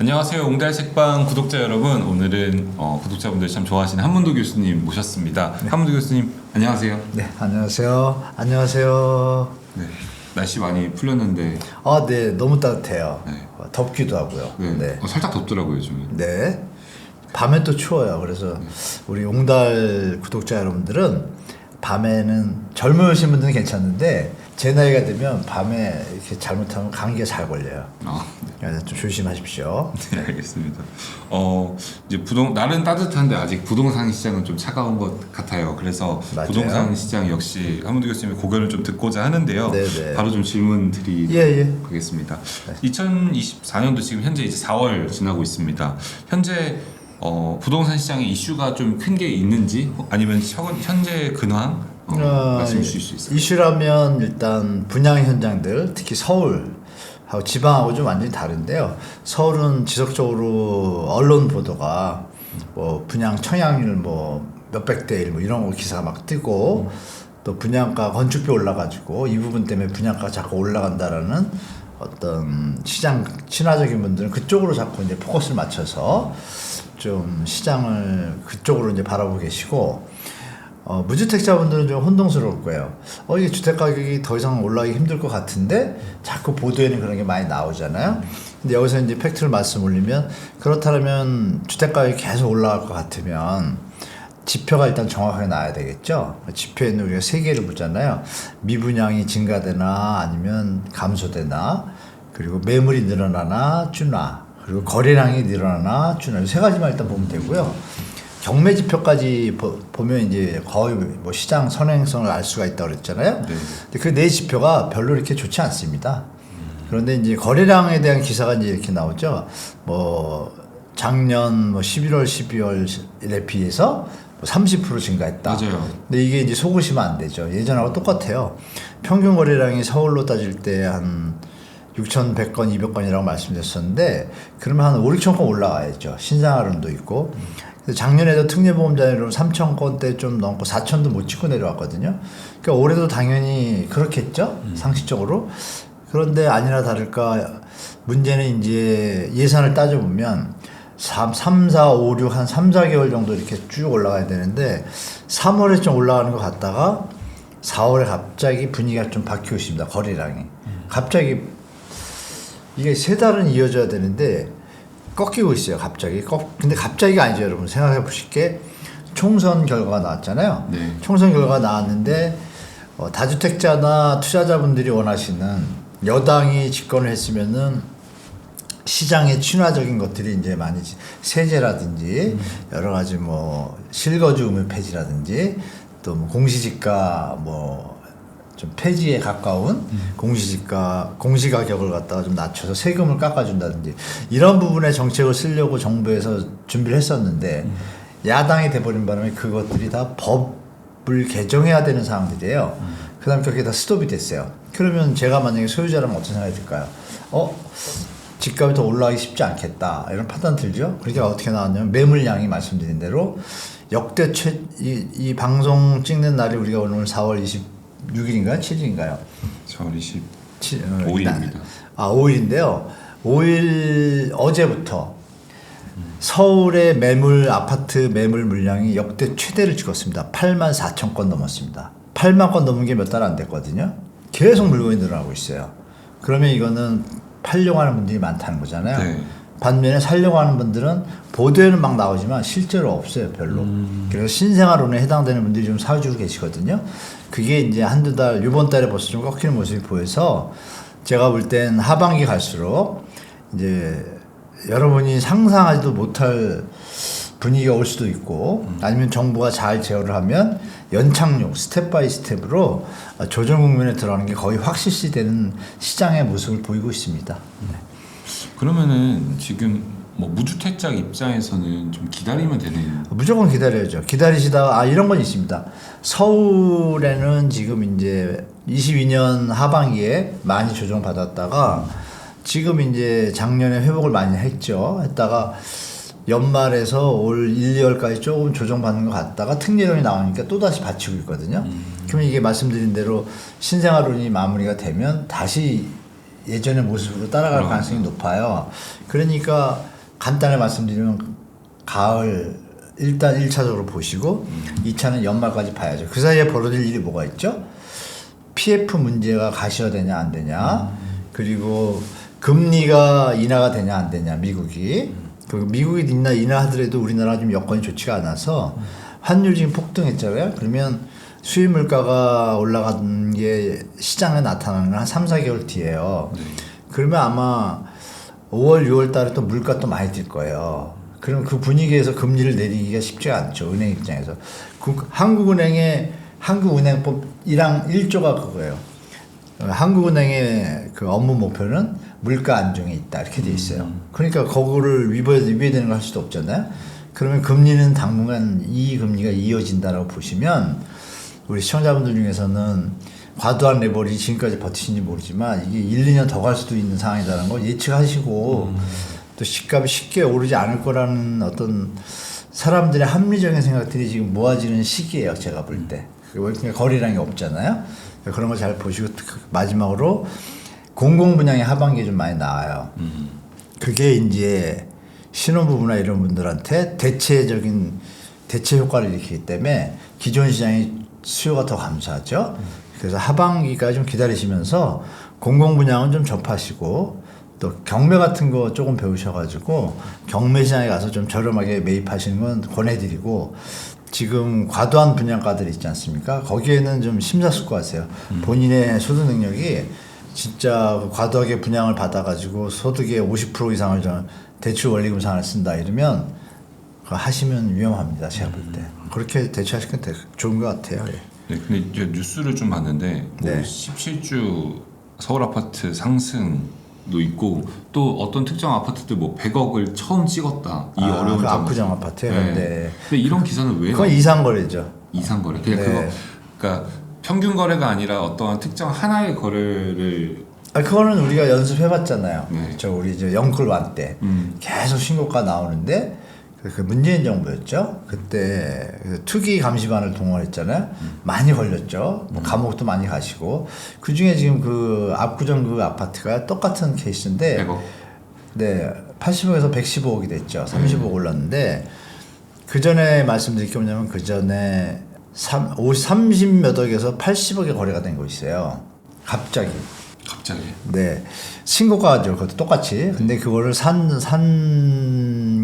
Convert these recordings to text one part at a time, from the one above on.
안녕하세요. 옹달 책방 구독자 여러분. 오늘은 구독자분들이 참 좋아하시는 한문도 교수님 모셨습니다. 네. 한문도 교수님 안녕하세요. 네, 안녕하세요. 안녕하세요. 네, 날씨 많이 풀렸는데. 네, 너무 따뜻해요. 네. 덥기도 하고요. 네, 네. 살짝 덥더라고요, 요즘에. 네. 밤에 또 추워요. 그래서 우리 옹달 구독자 여러분들은 밤에는 젊으신 분들은 괜찮은데 제 나이가 되면 밤에 이렇게 잘못하면 감기가 잘 걸려요. 그래서 좀 조심하십시오. 네, 알겠습니다. 이제 날은 따뜻한데 아직 부동산 시장은 좀 차가운 것 같아요. 그래서 맞아요. 부동산 시장 역시 한문도 교수님의 고견을 좀 듣고자 하는데요. 네네. 바로 좀 질문 드리도록 하겠습니다. 네. 2024년도 지금 현재 이제 4월 지나고 있습니다. 현재 부동산 시장에 이슈가 좀 큰 게 있는지 아니면 현재 근황 말씀해 주실 수 있어요? 이슈라면 일단 분양 현장들 특히 서울하고 지방하고 좀 완전히 다른데요. 서울은 지속적으로 언론 보도가 뭐 분양 청약률 뭐 몇백 대 1 뭐 이런 거 기사가 막 뜨고 또 분양가 건축비 올라가지고 이 부분 때문에 분양가가 자꾸 올라간다라는 어떤 시장 친화적인 분들은 그쪽으로 자꾸 이제 포커스를 맞춰서 좀 시장을 그쪽으로 이제 바라보고 계시고 무주택자분들은 좀 혼동스러울 거예요. 이게 주택 가격이 더 이상 올라가기 힘들 것 같은데 자꾸 보도에는 그런 게 많이 나오잖아요. 근데 여기서 이제 팩트를 말씀 올리면 그렇다면 주택 가격이 계속 올라갈 것 같으면 지표가 일단 정확하게 나와야 되겠죠. 지표에는 우리가 세 개를 보잖아요. 미분양이 증가되나 아니면 감소되나, 그리고 매물이 늘어나나 줄나, 그리고 거래량이 늘어나나 줄나, 세 가지만 일단 보면 되고요. 경매 지표까지 보면 이제 거의 뭐 시장 선행성을 알 수가 있다고 그랬잖아요. 네. 근데 그 네 지표가 별로 이렇게 좋지 않습니다. 그런데 이제 거래량에 대한 기사가 이제 이렇게 나오죠. 뭐 작년 뭐 11월, 12월에 비해서 30% 증가했다. 맞아요. 근데 이게 이제 속으시면 안 되죠. 예전하고 똑같아요. 평균 거래량이 서울로 따질 때 한 6,100건, 200건이라고 말씀드렸었는데 그러면 한 5, 6천 건 올라가야죠. 신상아름도 있고. 작년에도 특례보험자료로 3,000건대 좀 넘고 4,000도 못 찍고 내려왔거든요. 그러니까 올해도 당연히 그렇겠죠. 상식적으로. 그런데 아니나 다를까 문제는 이제 예산을 따져보면 3, 4, 5, 6 한 3, 4개월 정도 이렇게 쭉 올라가야 되는데 3월에 좀 올라가는 것 같다가 4월에 갑자기 분위기가 좀 바뀌고 있습니다. 거래량이. 갑자기 이게 세 달은 이어져야 되는데 꺾이고 있어요. 갑자기. 근데 갑자기가 아니죠. 여러분 생각해 보실 게 총선 결과가 나왔잖아요. 네. 총선 결과가 나왔는데 다주택자나 투자자분들이 원하시는 여당이 집권을 했으면은 시장의 친화적인 것들이 이제 많이 세제라든지 여러 가지 뭐 실거주 의무 폐지라든지 또 뭐 공시지가 뭐 좀 폐지에 가까운 공시가격을 갖다가 좀 낮춰서 세금을 깎아준다든지 이런 부분에 정책을 쓰려고 정부에서 준비를 했었는데 야당이 돼버린 바람에 그것들이 다 법을 개정해야 되는 상황들이에요. 그 다음에 그게 다 스톱이 됐어요. 그러면 제가 만약에 소유자라면 어떤 생각이 들까요? 집값이 더 올라가기 쉽지 않겠다 이런 판단 들죠. 그러니까 어떻게 나왔냐면 매물량이 말씀드린 대로 역대 이 방송 찍는 날이 우리가 오늘 4월 26일인가요? 7일인가요? 4월 25일입니다. 5일인데요. 5일 어제부터 서울의 아파트 매물 물량이 역대 최대를 찍었습니다. 8만 4천 건 넘었습니다. 8만 건 넘은 게 몇 달 안 됐거든요. 계속 물건이 늘어나고 있어요. 그러면 이거는 팔려고 하는 분들이 많다는 거잖아요. 네. 반면에 살려고 하는 분들은 보도에는 막 나오지만 실제로 없어요. 별로. 그래서 신생아론에 해당되는 분들이 좀 사주고 계시거든요. 그게 이제 한두 달, 이번 달에 벌써 좀 꺾이는 모습이 보여서 제가 볼 땐 하반기 갈수록 이제 여러분이 상상하지도 못할 분위기가 올 수도 있고 아니면 정부가 잘 제어를 하면 연착륙 스텝 바이 스텝으로 조정 국면에 들어가는 게 거의 확실시되는 시장의 모습을 보이고 있습니다. 네. 그러면은 지금 뭐 무주택자 입장에서는 좀 기다리면 되는? 무조건 기다려야죠. 기다리시다가 이런 건 있습니다. 서울에는 지금 이제 22년 하반기에 많이 조정을 받았다가 지금 이제 작년에 회복을 많이 했다가 연말에서 올 1, 2월까지 조금 조정받는 것 같다가 특례론이 나오니까 또다시 받치고 있거든요. 그러면 이게 말씀드린 대로 신생아론이 마무리가 되면 다시 예전의 모습으로 따라갈 가능성이 높아요. 그러니까 간단히 말씀드리면 가을 일단 1차적으로 보시고 2차는 연말까지 봐야죠. 그 사이에 벌어질 일이 뭐가 있죠? PF 문제가 가시화되냐 안 되냐, 그리고 금리가 인하가 되냐 안 되냐, 미국이. 그 미국이 인하하더라도 우리나라가 좀 여건이 좋지가 않아서 환율이 지금 폭등했잖아요. 그러면 수입 물가가 올라간 게 시장에 나타나는 한 3, 4개월 뒤에요. 그러면 아마 5월, 6월 달에 또 물가 또 많이 뛸 거예요. 그럼 그 분위기에서 금리를 내리기가 쉽지가 않죠. 은행 입장에서. 한국은행법 1조가 그거예요. 한국은행의 그 업무 목표는 물가 안정이 있다 이렇게 돼 있어요. 그러니까 그거를 위배되는 걸 할 수도 없잖아요. 그러면 금리는 당분간 이 금리가 이어진다라고 보시면 우리 시청자분들 중에서는 과도한 레버리지 지금까지 버티신지 모르지만 이게 1, 2년 더 갈 수도 있는 상황이라는 걸 예측하시고 또 시값이 쉽게 오르지 않을 거라는 어떤 사람들의 합리적인 생각들이 지금 모아지는 시기예요. 제가 볼 때. 그러니까 거래량이 없잖아요. 그런 거 잘 보시고 마지막으로 공공 분양이 하반기에 좀 많이 나와요. 그게 이제 신혼부부나 이런 분들한테 대체 효과를 일으키기 때문에 기존 시장의 수요가 더 감소하죠. 그래서 하반기까지 좀 기다리시면서 공공 분양은 좀 접하시고 또 경매 같은 거 조금 배우셔가지고 경매 시장에 가서 좀 저렴하게 매입하시는 건 권해드리고, 지금 과도한 분양가들 있지 않습니까? 거기에는 좀 심사숙고하세요. 본인의 소득 능력이 진짜 과도하게 분양을 받아가지고 소득의 50% 이상을 좀 대출 원리금 상환을 쓴다 이러면 그거 하시면 위험합니다. 제가 볼 때. 그렇게 대처하시면 좋은 것 같아요. 예. 네, 근데 이제 뉴스를 좀 봤는데 네. 17주 서울 아파트 상승도 있고 또 어떤 특정 아파트들 뭐 100억을 처음 찍었다. 이 어려운 그 점. 압구정 아파트요. 네. 네. 근데 이런 기사는 왜? 그건 이상거래죠. 이상거래. 그냥 네. 그러니까 평균 거래가 아니라 어떠한 특정 하나의 거래를. 그거는 우리가 연습해봤잖아요. 네. 우리 이제 영클1 때 계속 신고가 나오는데 그 문재인 정부였죠. 그때 투기 감시반을 동원했잖아요. 많이 걸렸죠. 뭐 감옥도 많이 가시고. 그 중에 지금 그 압구정 그 아파트가 똑같은 케이스인데, 100억. 네, 80억에서 115억이 됐죠. 30억 올랐는데, 그 전에 말씀드릴 게 뭐냐면 그 전에 30몇 억에서 80억의 거래가 된 거 있어요. 갑자기. 네. 신고가죠. 그것도 똑같이. 근데 그거를 산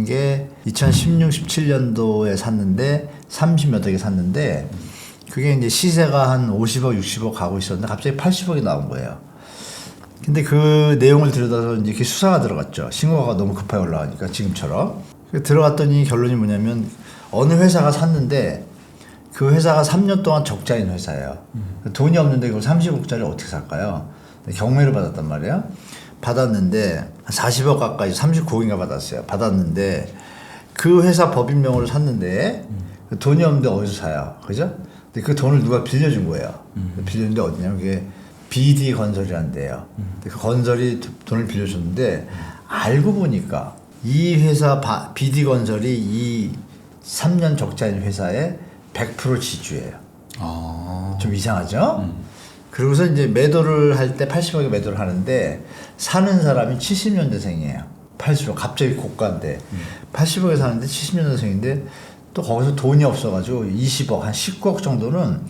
게 2016, 17년도에 샀는데 30몇 억에 샀는데 그게 이제 시세가 한 50억, 60억 가고 있었는데 갑자기 80억이 나온 거예요. 근데 그 내용을 들여다서 이제 이렇게 수사가 들어갔죠. 신고가 너무 급하게 올라가니까 지금처럼. 들어갔더니 결론이 뭐냐면 어느 회사가 샀는데 그 회사가 3년 동안 적자인 회사예요. 돈이 없는데 그걸 30억짜리 어떻게 살까요? 경매를 받았단 말이에요. 받았는데 40억 가까이 39억인가 받았어요. 받았는데 그 회사 법인명으로 샀는데 돈이 없는데 어디서 사요? 그죠? 근데 그 돈을 누가 빌려준 거예요. 빌려준데 어디냐면 그게 BD 건설이라는 데예요. 그 건설이 돈을 빌려줬는데 알고 보니까 이 회사 BD 건설이 이 3년 적자인 회사의 100% 지주예요. 좀 이상하죠? 그러고서 이제 매도를 할 때 80억에 매도를 하는데 사는 사람이 70년대생이에요. 팔수록 갑자기 고가인데 80억에 사는데 70년대생인데 또 거기서 돈이 없어가지고 20억 한 19억 정도는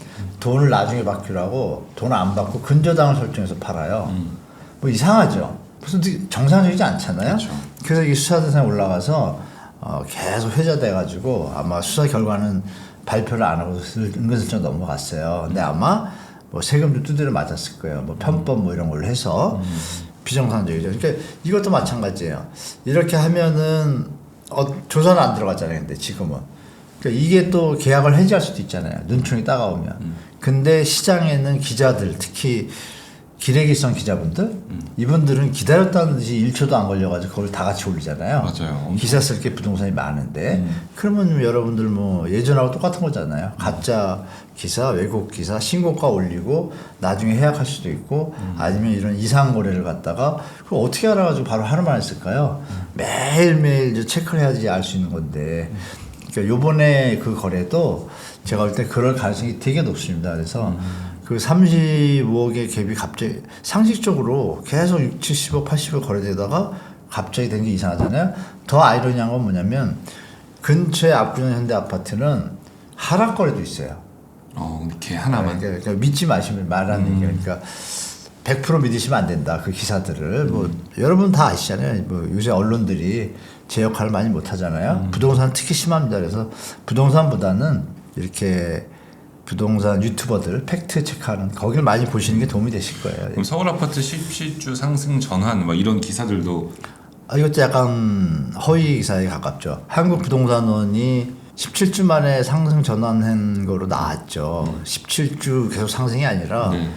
돈을 나중에 받기로 하고 돈을 안 받고 근저당을 설정해서 팔아요. 뭐 이상하죠. 무슨 정상적이지 않잖아요. 그렇죠. 그래서 이게 수사 대상에 올라가서 계속 회자돼가지고 아마 수사 결과는 발표를 안 하고 은근슬쩍 넘어갔어요. 근데 아마 뭐 세금도 두드려 맞았을 거예요. 뭐 편법 뭐 이런 걸로 해서 비정상적이죠. 그러니까 이것도 마찬가지예요. 이렇게 하면은 조사는 안 들어갔잖아요. 근데 지금은 그러니까 이게 또 계약을 해지할 수도 있잖아요. 눈총이 따가우면. 근데 시장에는 기자들, 특히 기레기성 기자분들, 이분들은 기다렸다는 듯이 1초도 안 걸려가지고 그걸 다 같이 올리잖아요. 맞아요. 기사 쓸 게 부동산이 많은데 그러면 여러분들 뭐 예전하고 똑같은 거잖아요. 가짜 기사, 왜곡 기사, 신고가 올리고 나중에 해약할 수도 있고 아니면 이런 이상 거래를 갖다가 그걸 어떻게 알아가지고 바로 하루 만에 쓸까요? 매일매일 이제 체크를 해야지 알 수 있는 건데. 그러니까 요번에 그 거래도 제가 볼 때 그럴 가능성이 되게 높습니다. 그래서 그 35억의 갭이 갑자기 상식적으로 계속 6, 70억, 80억 거래되다가 갑자기 된 게 이상하잖아요. 더 아이러니한 건 뭐냐면 근처에 압구정 현대 아파트는 하락거래도 있어요. 이렇게 하나만. 그러니까 믿지 마시면 말하는 얘기. 그러니까 100% 믿으시면 안 된다. 그 기사들을 뭐 여러분 다 아시잖아요. 뭐 요새 언론들이 제 역할을 많이 못 하잖아요. 부동산 특히 심합니다. 그래서 부동산보다는 이렇게 부동산 유튜버들 팩트 체크하는 거기를 많이 보시는 게 도움이 되실 거예요. 그럼 서울 아파트 실주 상승 전환 뭐 이런 기사들도 이것도 약간 허위 기사에 가깝죠. 한국부동산원이 17주 만에 상승 전환한 거로 나왔죠. 17주 계속 상승이 아니라 네.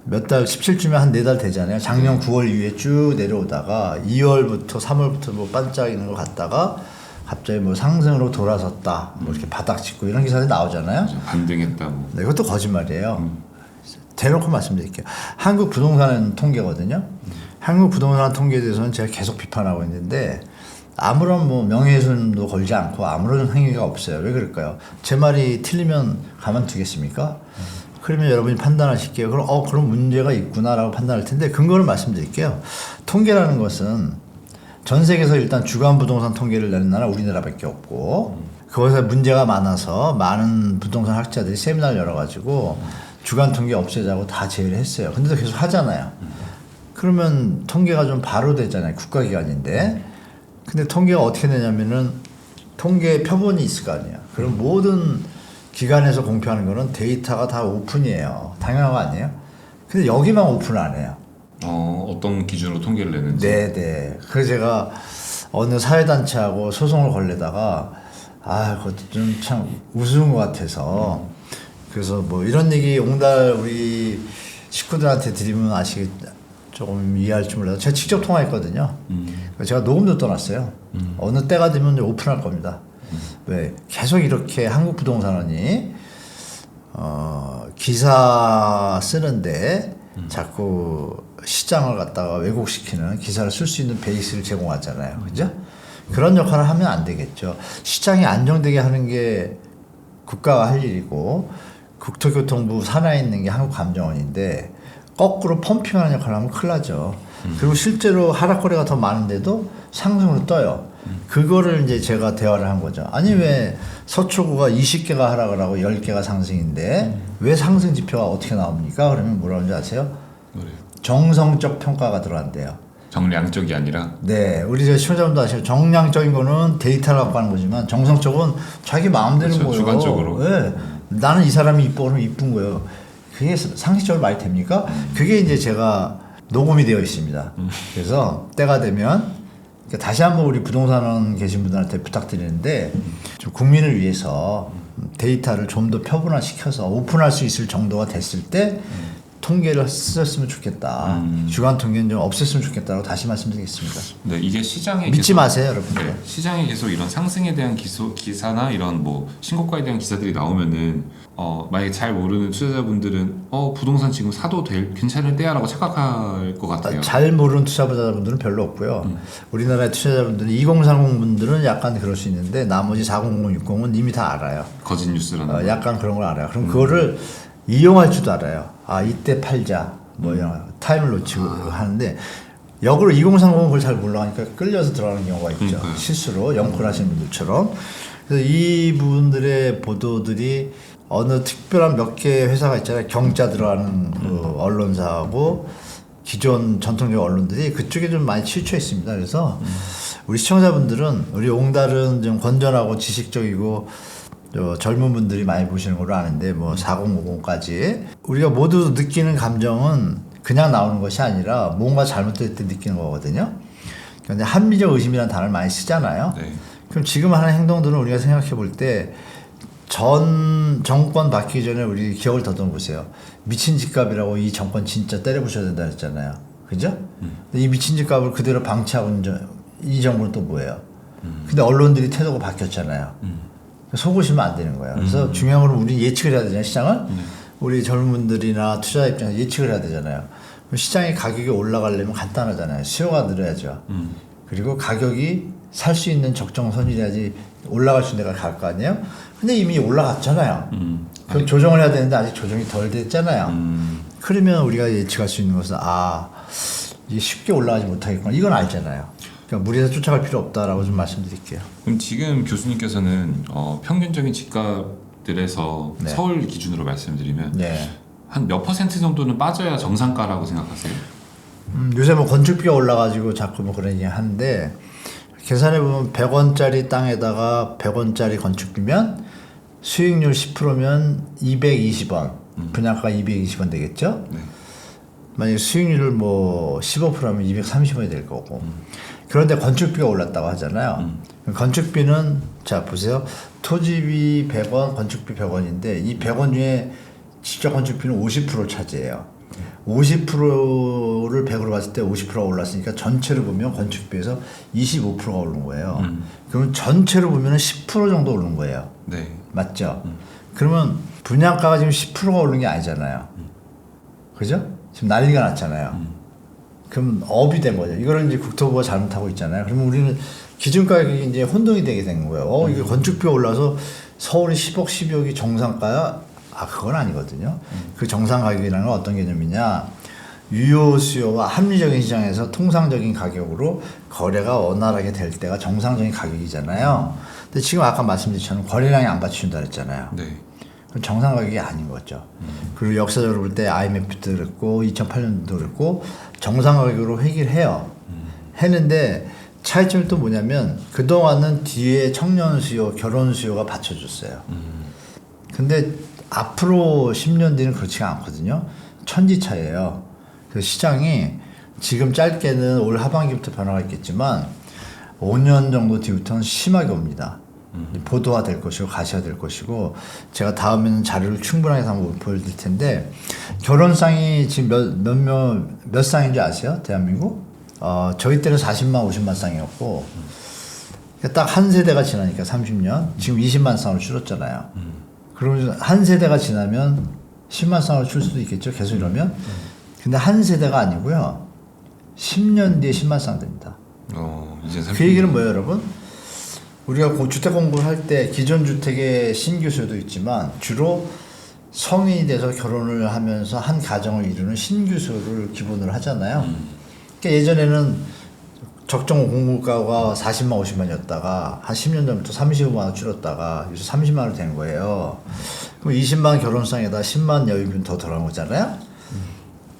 몇 달, 17주면 한 4달 되잖아요. 작년 9월 이후에 쭉 내려오다가 2월부터 3월부터 뭐 반짝이는 거 갔다가 갑자기 뭐 상승으로 돌아섰다. 뭐 이렇게 바닥 짚고 이런 기사들이 나오잖아요. 반등했다. 뭐. 네, 이것도 거짓말이에요. 대놓고 말씀드릴게요. 한국 부동산 통계거든요. 한국 부동산 통계에 대해서는 제가 계속 비판하고 있는데 아무런 뭐 명예훼손도 걸지 않고 아무런 행위가 없어요. 왜 그럴까요? 제 말이 틀리면 가만두겠습니까? 그러면 여러분이 판단하실게요. 그럼 문제가 있구나라고 판단할 텐데 근거를 말씀드릴게요. 통계라는 것은 전 세계에서 일단 주간 부동산 통계를 내는 나라 우리나라밖에 없고 그것에 문제가 많아서 많은 부동산 학자들이 세미나를 열어가지고 주간 통계 없애자고 다 제의를 했어요. 근데도 계속 하잖아요. 그러면 통계가 좀 바로 되잖아요. 국가기관인데. 근데 통계가 어떻게 되냐면은 통계 표본이 있을 거 아니에요. 그럼 모든 기관에서 공표하는 거는 데이터가 다 오픈이에요. 당연한 거 아니에요? 근데 여기만 오픈을 안 해요. 어떤 기준으로 통계를 내는지. 네네. 그래서 제가 어느 사회단체하고 소송을 걸려다가 그것도 좀 참 우스운 것 같아서 그래서 뭐 이런 얘기 옹달 우리 식구들한테 드리면 조금 이해할지 몰라도 제가 직접 통화했거든요. 제가 녹음도 떠났어요. 어느 때가 되면 오픈할 겁니다. 왜 계속 이렇게 한국부동산원이 기사 쓰는데 자꾸 시장을 갖다가 왜곡시키는 기사를 쓸 수 있는 베이스를 제공하잖아요. 그죠? 그런 역할을 하면 안 되겠죠. 시장이 안정되게 하는 게 국가가 할 일이고 국토교통부 산하에 있는 게 한국감정원인데 거꾸로 펌핑하는 역할을 하면 큰일 나죠. 그리고 실제로 하락거래가 더 많은데도 상승으로 떠요. 그거를 이제 제가 대화를 한 거죠. 아니 왜 서초구가 20개가 하락을 하고 10개가 상승인데 왜 상승 지표가 어떻게 나옵니까? 그러면 뭐라는지 아세요? 정성적 평가가 들어간대요. 정량적이 아니라? 네, 우리 시청자분도 아시죠? 정량적인 거는 데이터를 갖고 하는 거지만 정성적은 자기 마음대로 그렇죠, 거예요. 주관적으로. 네, 나는 이 사람이 이뻐 그러면 이쁜 거예요. 그게 상식적으로 말이 됩니까? 그게 이제 제가 녹음이 되어 있습니다. 그래서 때가 되면 다시 한번 우리 부동산원 계신 분들한테 부탁드리는데 좀 국민을 위해서 데이터를 좀 더 표본화시켜서 오픈할 수 있을 정도가 됐을 때 통계를 쓰셨으면 좋겠다. 주간 통계는 좀 없앴으면 좋겠다고 다시 말씀드리겠습니다. 네, 이게 시장에 믿지 마세요, 여러분들. 네, 시장에 계속 이런 상승에 대한 기사나 이런 뭐 신고가에 대한 기사들이 나오면은 만약에 잘 모르는 투자자분들은 부동산 지금 사도 괜찮을 때야라고 착각할 것 같아요. 잘 모르는 투자자분들은 별로 없고요. 우리나라의 투자자분들은 2030 분들은 약간 그럴 수 있는데 나머지 400, 60은 이미 다 알아요. 거짓 뉴스라는 약간 그런 걸 알아요. 그럼 그거를 이용할 줄도 알아요. 이때 팔자 뭐 이런 타임을 놓치고 하는데 역으로 2030은 그걸 잘 몰라하니까 끌려서 들어가는 경우가 있죠. 실수로 영콜 하시는 분들처럼. 그래서 이 부분들의 보도들이 어느 특별한 몇 개 회사가 있잖아요. 경자 들어가는 그 언론사하고 기존 전통적 언론들이 그쪽에 좀 많이 치우쳐 있습니다. 그래서 우리 시청자분들은 우리 옹달은 좀 건전하고 지식적이고 젊은 분들이 많이 보시는 걸로 아는데 뭐 4050까지 우리가 모두 느끼는 감정은 그냥 나오는 것이 아니라 뭔가 잘못될 때 느끼는 거거든요. 그런데 합리적 의심이라는 단어를 많이 쓰잖아요. 네. 그럼 지금 하는 행동들은 우리가 생각해 볼 때 전 정권 바뀌기 전에 우리 기억을 더듬어 보세요. 미친 집값이라고 이 정권 진짜 때려부셔야 된다 했잖아요. 그죠? 이 미친 집값을 그대로 방치하고 있는 이 정부는 또 뭐예요? 근데 언론들이 태도가 바뀌었잖아요. 속으시면 안 되는 거예요. 그래서 중요한 건 우리 예측을 해야 되잖아요, 시장을. 우리 젊은 분들이나 투자 입장에서 예측을 해야 되잖아요. 그럼 시장의 가격이 올라가려면 간단하잖아요. 수요가 늘어야죠. 그리고 가격이 살 수 있는 적정선이라야지 올라갈 수 있는 데가 갈 거 아니에요? 근데 이미 올라갔잖아요. 그럼 조정을 해야 되는데 아직 조정이 덜 됐잖아요. 그러면 우리가 예측할 수 있는 것은 이게 쉽게 올라가지 못하겠구나. 이건 알잖아요. 그러니까 무리해서 쫓아갈 필요 없다라고 좀 말씀드릴게요. 그럼 지금 교수님께서는 평균적인 집값들에서 네. 서울 기준으로 말씀드리면 네. 한 몇 퍼센트 정도는 빠져야 정상가라고 생각하세요? 요새 뭐 건축비가 올라가지고 자꾸 뭐 그런 얘기 하는데 계산해 보면 100원짜리 땅에다가 100원짜리 건축비면 수익률 10%면 220원. 분양가 220원 되겠죠? 네. 만약에 수익률을 뭐 15%하면 230원이 될 거고. 그런데 건축비가 올랐다고 하잖아요. 건축비는 자 보세요. 토지비 100원, 건축비 100원인데 이 100원 중에 직접 건축비는 50%를 차지해요. 50%를 100으로 봤을 때 50%가 올랐으니까 전체를 보면 건축비에서 25%가 오른 거예요. 그러면 전체로 보면 10% 정도 오른 거예요. 네. 맞죠? 그러면 분양가가 지금 10%가 오른 게 아니잖아요. 그죠? 지금 난리가 났잖아요. 그럼 업이 된 거죠. 이거를 이제 국토부가 잘못하고 있잖아요. 그러면 우리는 기준 가격이 이제 혼동이 되게 된 거예요. 이게 건축비가 올라서 서울이 10억, 12억이 정상가야? 그건 아니거든요. 그 정상 가격이라는 건 어떤 개념이냐? 유효 수요와 합리적인 시장에서 통상적인 가격으로 거래가 원활하게 될 때가 정상적인 가격이잖아요. 근데 지금 아까 말씀드렸처럼 거래량이 안 받쳐준다 그랬잖아요. 네. 그럼 정상 가격이 아닌 거죠. 그리고 역사적으로 볼 때 IMF도 그랬고 2008년도 그랬고 정상 가격으로 회귀를 해요. 했는데 차이점이 또 뭐냐면 그동안은 뒤에 청년 수요, 결혼 수요가 받쳐줬어요. 근데 앞으로 10년 뒤는 그렇지가 않거든요. 천지차예요. 그래서 시장이 지금 짧게는 올 하반기부터 변화가 있겠지만 5년 정도 뒤부터는 심하게 옵니다. 보도화 될 것이고 가시화 될 것이고 제가 다음에는 자료를 충분하게 한번 보여드릴 텐데 결혼상이 지금 몇 쌍인지 아세요? 대한민국? 저희 때는 40만 50만 쌍이었고 딱 한 세대가 지나니까 30년 지금 20만 쌍으로 줄었잖아요. 그러면 한 세대가 지나면 10만 쌍으로 줄 수도 있겠죠. 계속 이러면. 근데 한 세대가 아니고요. 10년 뒤에 10만 쌍 됩니다. 이제 그 얘기는 뭐예요, 여러분? 우리가 주택 공부를 할 때 기존 주택의 신규 수요도 있지만 주로 성인이 돼서 결혼을 하면서 한 가정을 이루는 신규 수요를 기본으로 하잖아요. 그러니까 예전에는 적정 공급가가 40만 50만이었다가 한 10년 전부터 35만 원 줄었다가 요새 30만 원 된 거예요. 그럼 20만 결혼상에다 10만 여유분 더 들어간 거잖아요.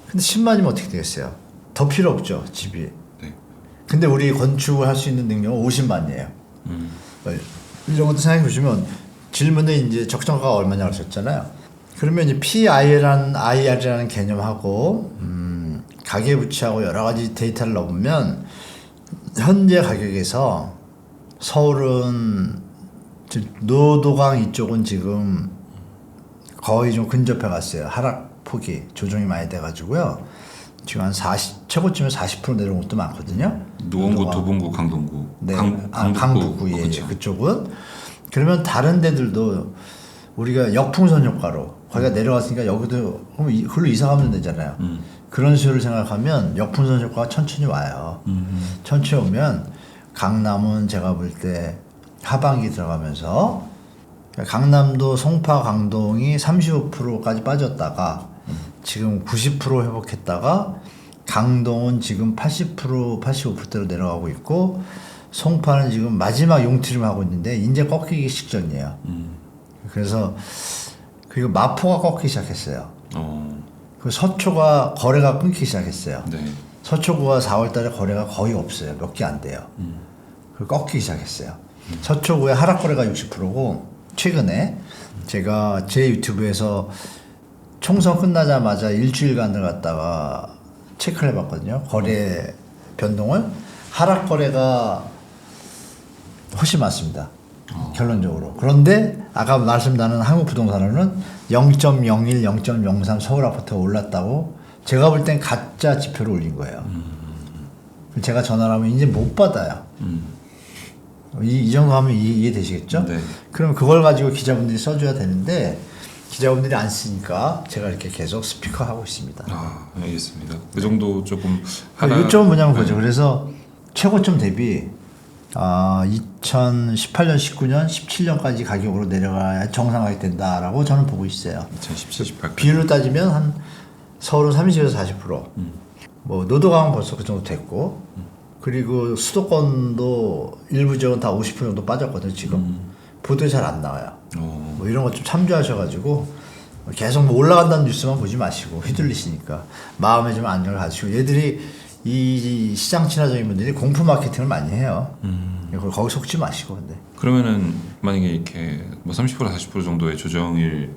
근데 10만이면 어떻게 되겠어요? 더 필요 없죠, 집이. 네. 근데 우리 건축을 할 수 있는 능력은 50만이에요. 이런 것도 생각해 보시면 질문에 이제 적정가가 얼마냐고 하셨잖아요. 그러면 이제 PIR이라는 개념하고 가계부채하고 여러 가지 데이터를 넣으면 현재 가격에서 서울은 노도강 이쪽은 지금 거의 좀 근접해 갔어요. 하락폭이 조정이 많이 돼가지고요. 지금 한 40, 최고점에 40% 내려온 것도 많거든요. 노원구, 도봉구, 강동구. 네, 강북구. 강북구 예, 그렇죠. 그쪽은 그러면 다른 데들도 우리가 역풍선 효과로 거기가 내려왔으니까 여기도 그럼 그걸로 이사 가면 되잖아요. 그런 수요를 생각하면 역풍선 효과가 천천히 와요. 천천히 오면 강남은 제가 볼 때 하반기 들어가면서 강남도 송파, 강동이 35%까지 빠졌다가 지금 90% 회복했다가 강동은 지금 80%, 85%대로 내려가고 있고 송파는 지금 마지막 용트림 하고 있는데 이제 꺾이기 직전이에요. 그래서 그리고 마포가 꺾이기 시작했어요. 그 서초가 거래가 끊기기 시작했어요. 네. 서초구가 4월달에 거래가 거의 없어요. 몇 개 안 돼요. 그 꺾이기 시작했어요. 서초구의 하락 거래가 60%고 최근에 제가 제 유튜브에서 총선 끝나자마자 일주일간을 갖다가 체크를 해봤거든요. 거래 변동을 하락 거래가 훨씬 많습니다. 결론적으로. 그런데 아까 말씀 나눈 한국 부동산으로는 0.01, 0.03 서울 아파트가 올랐다고 제가 볼 땐 가짜 지표를 올린 거예요. 제가 전화를 하면 이제 못 받아요. 이 정도 하면 이해되시겠죠? 네. 그럼 그걸 가지고 기자분들이 써줘야 되는데 기자분들이 안 쓰니까 제가 이렇게 계속 스피커 하고 있습니다. 알겠습니다. 그 정도 조금 요점은 뭐냐면 그죠. 그래서 최고점 대비 2018년, 19년, 17년까지 가격으로 내려가야 정상가격이 된다라고 저는 보고 있어요. 2017, 18. 비율로 따지면 한 서울은 30에서 40%. 뭐 노도강은 벌써 그 정도 됐고, 그리고 수도권도 일부 지역은 다 50% 정도 빠졌거든요. 지금 보도에 잘 안 나와요. 뭐 이런 거 좀 참조하셔가지고 계속 뭐 올라간다는 뉴스만 보지 마시고 휘둘리시니까 마음에 좀 안정을 가지시고, 얘들이 이 시장 친화적인 분들이 공포 마케팅을 많이 해요. 거기 속지 마시고. 근데 그러면은 만약에 이렇게 뭐 30% 40% 정도의 조정일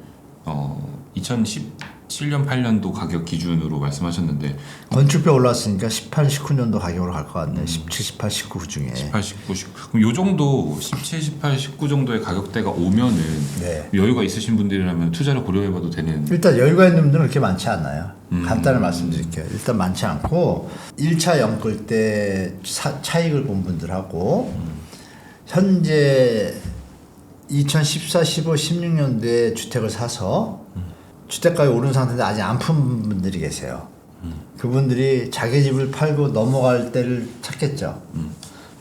2017년 8년도 가격 기준으로 말씀하셨는데 건축비 올랐으니까 18, 19년도 가격으로 갈 것 같네. 17, 18, 19 중에 18, 19, 19 그럼 요 정도 17, 18, 19 정도의 가격대가 오면은 네. 여유가 있으신 분들이라면 투자를 고려해봐도 되는. 일단 여유가 있는 분들은 그렇게 많지 않아요. 간단히 말씀드릴게요. 일단 많지 않고 1차 연끌 때 차익을 본 분들하고 현재 2014, 15, 16년도에 주택을 사서 주택가에 오른 상태인데 아직 안 푼 분들이 계세요. 그분들이 자기 집을 팔고 넘어갈 때를 찾겠죠.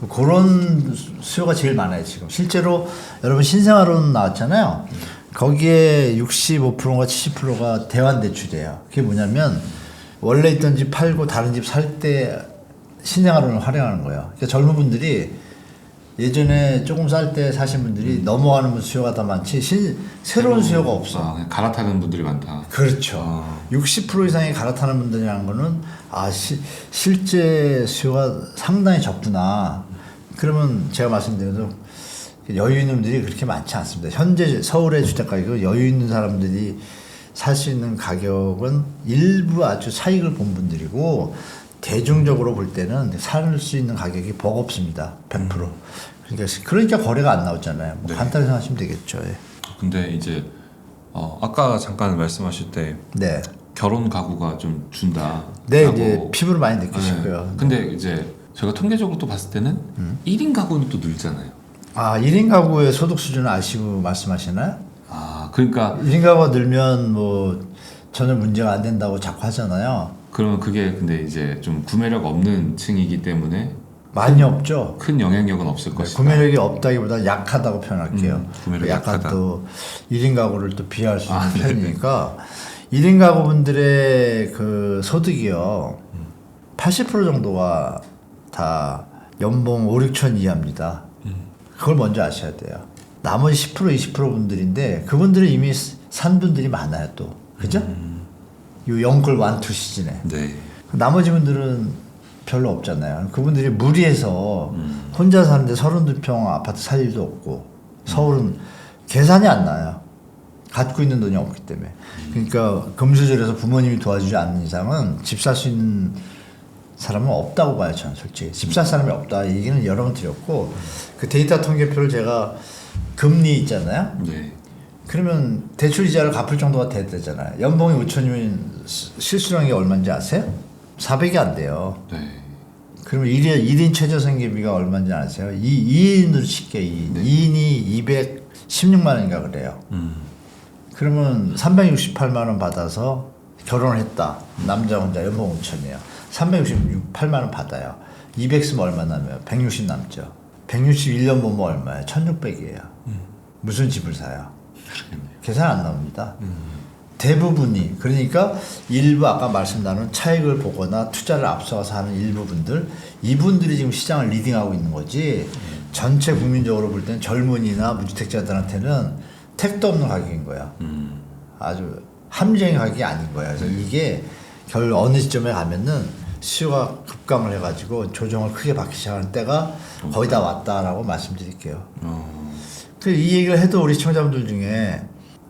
뭐 그런 수요가 제일 많아요 지금. 실제로 여러분 신생아론 나왔잖아요. 거기에 65%가 70%가 대환대출이에요. 그게 뭐냐면 원래 있던 집 팔고 다른 집 살 때 신생아론을 활용하는 거예요. 그러니까 젊은 분들이 예전에 조금 쌀 때 사신 분들이 넘어가는 수요가 더 많지 새로운 수요가 없어. 그냥 갈아타는 분들이 많다. 그렇죠. 60% 이상이 갈아타는 분들이라는 거는 실제 수요가 상당히 적구나. 그러면 제가 말씀드린 대로 여유 있는 분들이 그렇게 많지 않습니다. 현재 서울의 주택 가격은 여유 있는 사람들이 살 수 있는 가격은 일부 아주 차익을 본 분들이고, 대중적으로 볼 때는 살 수 있는 가격이 버겁습니다. 100%. 그러니까 거래가 안 나오잖아요. 뭐 네. 간단히 생각하시면 되겠죠. 예. 근데 이제 아까 잠깐 말씀하실 때 네. 결혼 가구가 좀 준다. 네, 이제 피부를 많이 느끼시고요. 네. 근데 이제 저희가 통계적으로 또 봤을 때는 1인 가구는 또 늘잖아요. 1인 가구의 소득 수준을 아시고 말씀하시나요? 그러니까 1인 가구가 늘면 뭐 전혀 문제가 안 된다고 자꾸 하잖아요. 그러면 그게 근데 이제 좀 구매력 없는 층이기 때문에 많이 없죠. 큰 영향력은 없을 것이다. 구매력이 없다기보다 약하다고 표현할게요. 구매력이 약간 약하다. 또 1인 가구를 또 비할 수 있는 편이니까 1인 가구분들의 그 소득이요 80% 정도가 다 연봉 5, 6천 이하입니다. 그걸 먼저 아셔야 돼요. 나머지 10%, 20% 분들인데 그분들은 이미 산 분들이 많아요 또. 그죠? 요 영끌 완투 시즌에. 네. 나머지 분들은 별로 없잖아요. 그분들이 무리해서 혼자 사는데 32평 아파트 살 일도 없고, 서울은 계산이 안 나요. 갖고 있는 돈이 없기 때문에. 그러니까 금수저에서 부모님이 도와주지 않는 이상은 집 살 수 있는 사람은 없다고 봐요. 저는 솔직히. 집 살 사람이 없다. 이 얘기는 여러 번 드렸고, 그 데이터 통계표를 제가 금리 있잖아요. 네. 그러면 대출 이자를 갚을 정도가 되잖아요. 연봉이 5천이면 실수령이 얼마인지 아세요? 400이 안 돼요. 네. 그러면 1인 최저생계비가 얼마인지 아세요? 2인으로 칠게요. 2인이 216만 원인가 그래요. 그러면 368만 원 받아서 결혼을 했다. 남자 혼자 연봉 5천이에요. 368만 원 받아요. 200 쓰면 얼마 남아요? 160 남죠. 161년 보면 얼마예요? 1600이에요. 무슨 집을 사요? 계산 안 나옵니다. 대부분이, 그러니까 일부 아까 말씀 나눈 차익을 보거나 투자를 앞서가서 하는 일부 분들, 이분들이 지금 시장을 리딩하고 있는 거지, 전체 국민적으로 볼 때는 젊은이나 무주택자들한테는 택도 없는 가격인 거야. 아주 합리적인 가격이 아닌 거야. 그래서 이게 결 어느 시점에 가면은 수요가 급감을 해가지고 조정을 크게 받기 시작하는 때가 거의 다 왔다라고 말씀드릴게요. 이 얘기를 해도 우리 시청자분들 중에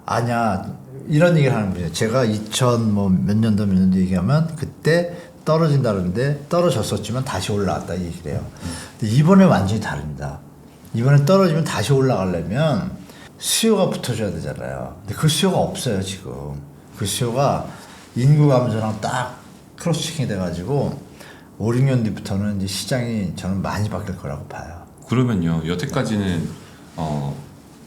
아니야 이런 얘기를 하는 분이에요. 제가 2000 뭐 몇 년도 몇 년도 얘기하면 그때 떨어진다는데 떨어졌었지만 다시 올라왔다 이 얘기를 해요. 근데 이번에 완전히 다릅니다. 이번에 떨어지면 다시 올라가려면 수요가 붙어줘야 되잖아요. 근데 그 수요가 없어요 지금. 그 수요가 인구 감소랑 딱 크로스체킹이 돼가지고 5, 6년 뒤부터는 이제 시장이 저는 많이 바뀔 거라고 봐요. 그러면요 여태까지는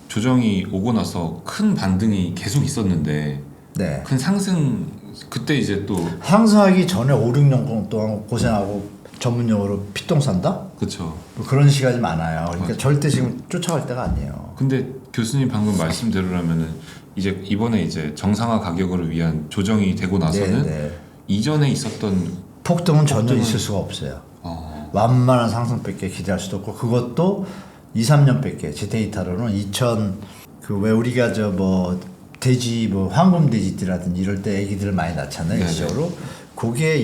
조정이 오고 나서 큰 반등이 계속 있었는데 네. 큰 상승 그때 이제 또 상승하기 전에 5, 6년 동안 고생하고 전문용어로 피똥 산다? 그렇죠. 뭐 그런 시간이 많아요. 그러니까 맞아요. 절대 지금 쫓아갈 때가 아니에요. 근데 교수님 방금 말씀대로라면은 이제 이번에 이제 정상화 가격을 위한 조정이 되고 나서는 네. 이전에 있었던 폭등은 전혀 폭등은- 있을 수가 없어요. 어, 완만한 상승밖에 기대할 수도 없고 그것도 2, 3년밖에 제 데이터로는 2000 그 왜 우리가 저 뭐 돼지 뭐 황금 돼지띠라든지 이럴 때 아기들 많이 낳잖아요. 네네. 일시적으로 그게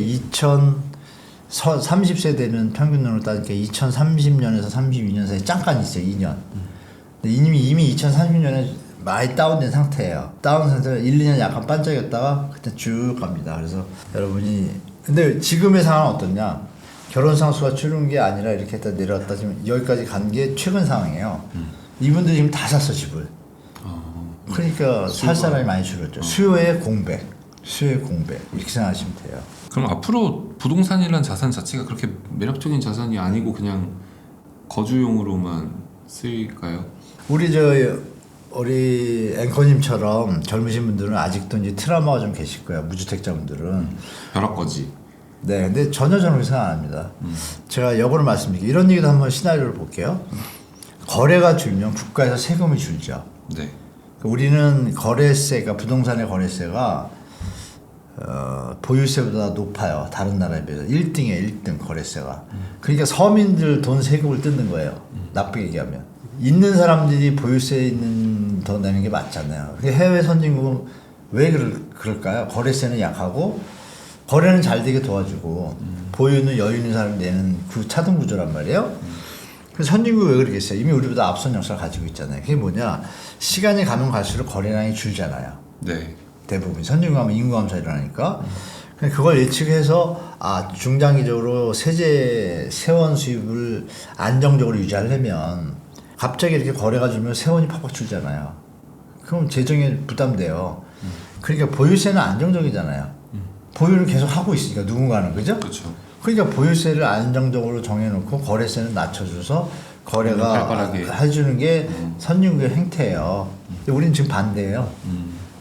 30세 되는 평균으로 따지니까 2030년에서 32년 사이에 잠깐 있어요. 2년. 근데 이미 2030년에 많이 다운된 상태예요. 다운 상태로 1, 2년 약간 반짝였다가 그때 쭉 갑니다. 그래서 여러분이 근데 지금의 상황은 어떠냐? 결혼 상수가 줄은 게 아니라 이렇게 했다 내려왔다 지금 여기까지 간 게 최근 상황이에요. 이분들이 지금 다 샀어 집을. 그러니까 살 수요가- 사람이 많이 줄었죠. 수요의 공백, 수요의 공백 이렇게 생각하시면 돼요. 그럼 앞으로 부동산이라는 자산 자체가 그렇게 매력적인 자산이 아니고 그냥 거주용으로만 쓰일까요? 우리 앵커님처럼 젊으신 분들은 아직도 이제 트라우마가 좀 계실 거예요. 무주택자분들은. 벼락거지. 네, 근데 전혀 저는 그렇게 생각 안 합니다. 제가 역으로 말씀드릴게요. 이런 얘기도 한번 시나리오를 볼게요. 거래가 줄면 국가에서 세금이 줄죠. 네. 우리는 거래세가 부동산의 거래세가 보유세보다 높아요. 다른 나라에 비해서 1등이에요. 1등 거래세가. 그러니까 서민들 돈 세금을 뜯는 거예요. 나쁘게 얘기하면. 있는 사람들이 보유세 있는 더 내는 게 맞잖아요. 해외 선진국은 왜 그럴까요? 거래세는 약하고 거래는 잘 되게 도와주고 보유는 여유 있는 사람이 내는 그 차등 구조란 말이에요. 그래서 선진국이 왜 그러겠어요? 이미 우리보다 앞선 역사를 가지고 있잖아요. 그게 뭐냐? 시간이 가면 갈수록 거래량이 줄잖아요. 네. 대부분 선진국 하면 인구 감소가 일어나니까 그걸 예측해서 중장기적으로 세원 수입을 안정적으로 유지하려면 갑자기 이렇게 거래가 줄면 세원이 팍팍 줄잖아요. 그럼 재정에 부담돼요. 그러니까 보유세는 안정적이잖아요. 보유를 계속 하고 있으니까 누군가는 그죠? 그렇죠. 그러니까 보유세를 안정적으로 정해놓고 거래세는 낮춰줘서 거래가 발빠르게. 해주는 게 선진국의 행태예요. 근데 우리는 지금 반대예요.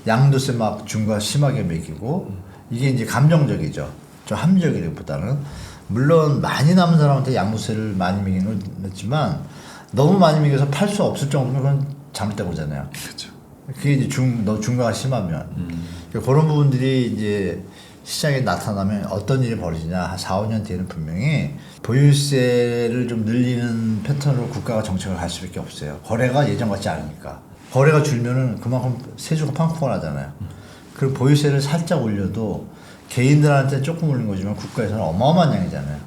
양도세 막 중과 심하게 매기고 이게 이제 감정적이죠. 좀 합리적이기보다는 물론 많이 남은 사람한테 양도세를 많이 매기는 했지만 너무 많이 매겨서 팔 수 없을 정도면 그건 잘못된 거잖아요. 그렇죠. 그게 이제 중과가 심하면 그러니까 그런 부분들이 이제 시장에 나타나면 어떤 일이 벌어지냐 한 4, 5년 뒤에는 분명히 보유세를 좀 늘리는 패턴으로 국가가 정책을 갈 수밖에 없어요. 거래가 예전 같지 않으니까. 거래가 줄면은 그만큼 세수가 팡팡 나잖아요. 그리고 보유세를 살짝 올려도 개인들한테 조금 올린 거지만 국가에서는 어마어마한 양이잖아요.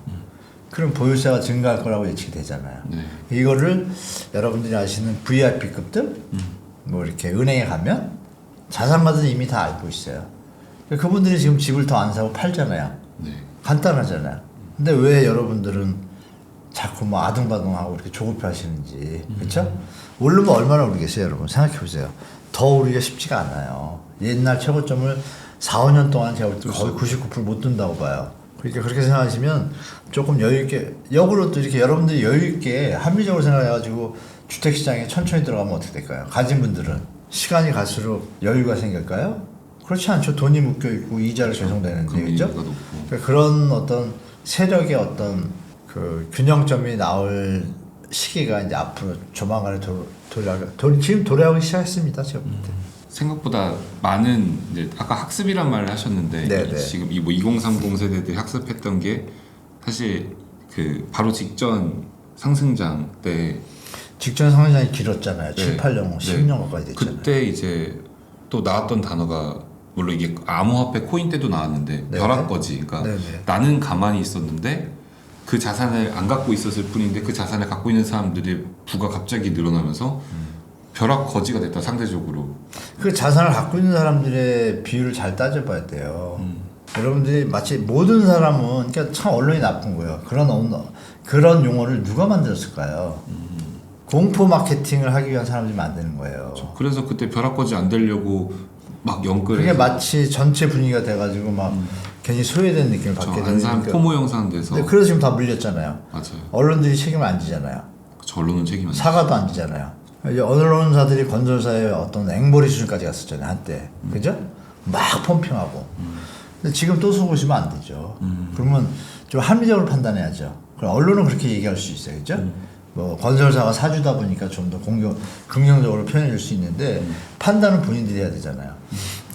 그럼 보유세가 증가할 거라고 예측이 되잖아요. 네. 이거를 여러분들이 아시는 VIP급들 뭐 이렇게 은행에 가면 자산가들은 이미 다 알고 있어요. 그분들이 지금 집을 더 안 사고 팔잖아요. 네. 간단하잖아요. 근데 왜 여러분들은 자꾸 뭐 아둥바둥하고 이렇게 조급해 하시는지. 그렇죠? 오르면 얼마나 오르겠어요, 여러분? 생각해 보세요. 더 오르기가 쉽지가 않아요. 옛날 최고점을 4, 5년 동안 제가 볼 때 거의 99%못 든다고 봐요. 그러니까 그렇게 생각하시면 조금 여유 있게 역으로 또 이렇게 여러분들이 여유 있게 합리적으로 생각해 가지고 주택 시장에 천천히 들어가면 어떻게 될까요? 가진 분들은 시간이 갈수록 여유가 생길까요? 그렇지 않죠. 돈이 묶여 있고 이자를 계속 내는데 그죠? 금리가 높고. 그러니까 그런 어떤 세력의 어떤 그 균형점이 나올 시기가 이제 앞으로 조만간에 지금 도래하기 시작했습니다. 제가 볼 때. 생각보다 많은 이제 아까 학습이란 말을 하셨는데 네네. 지금 이 뭐 2030 세대들이 학습했던 게 사실 그 바로 직전 상승장 때 직전 상승장이 길었잖아요. 7, 네. 8년, 10년 가까이 됐잖아요. 그때 이제 또 나왔던 단어가 물론 이게 암호화폐 코인 때도 나왔는데 네네. 벼락거지. 그러니까 네네. 나는 가만히 있었는데 그 자산을 안 갖고 있었을 뿐인데 그 자산을 갖고 있는 사람들의 부가 갑자기 늘어나면서 벼락거지가 됐다 상대적으로. 그 자산을 갖고 있는 사람들의 비율을 잘 따져봐야 돼요. 여러분들이 마치 모든 사람은 그러니까 참 언론이 나쁜 거예요. 그런 용어를 누가 만들었을까요? 공포 마케팅을 하기 위한 사람들이 만드는 거예요. 그래서 그때 벼락거지 안 되려고 막 연끌해서 그게 마치 전체 분위기가 돼가지고 막 괜히 소외된 느낌을 받게 되는 안산 포모 영상 돼서 그래서 지금 다 물렸잖아요. 맞아요. 언론들이 책임을 안 지잖아요. 그 언론은 책임 안 져. 사과도 안 지잖아요. 이제 언론사들이 건설사의 어떤 앵벌이 수준까지 갔었잖아요 한때, 그죠? 막 펌핑하고. 근데 지금 또 속으시면 안 되죠. 그러면 좀 합리적으로 판단해야죠. 그럼 언론은 그렇게 얘기할 수 있어요, 그죠? 뭐 건설사가 사주다 보니까 좀 더 긍정적으로 표현해 줄 수 있는데 판단은 본인들이 해야 되잖아요.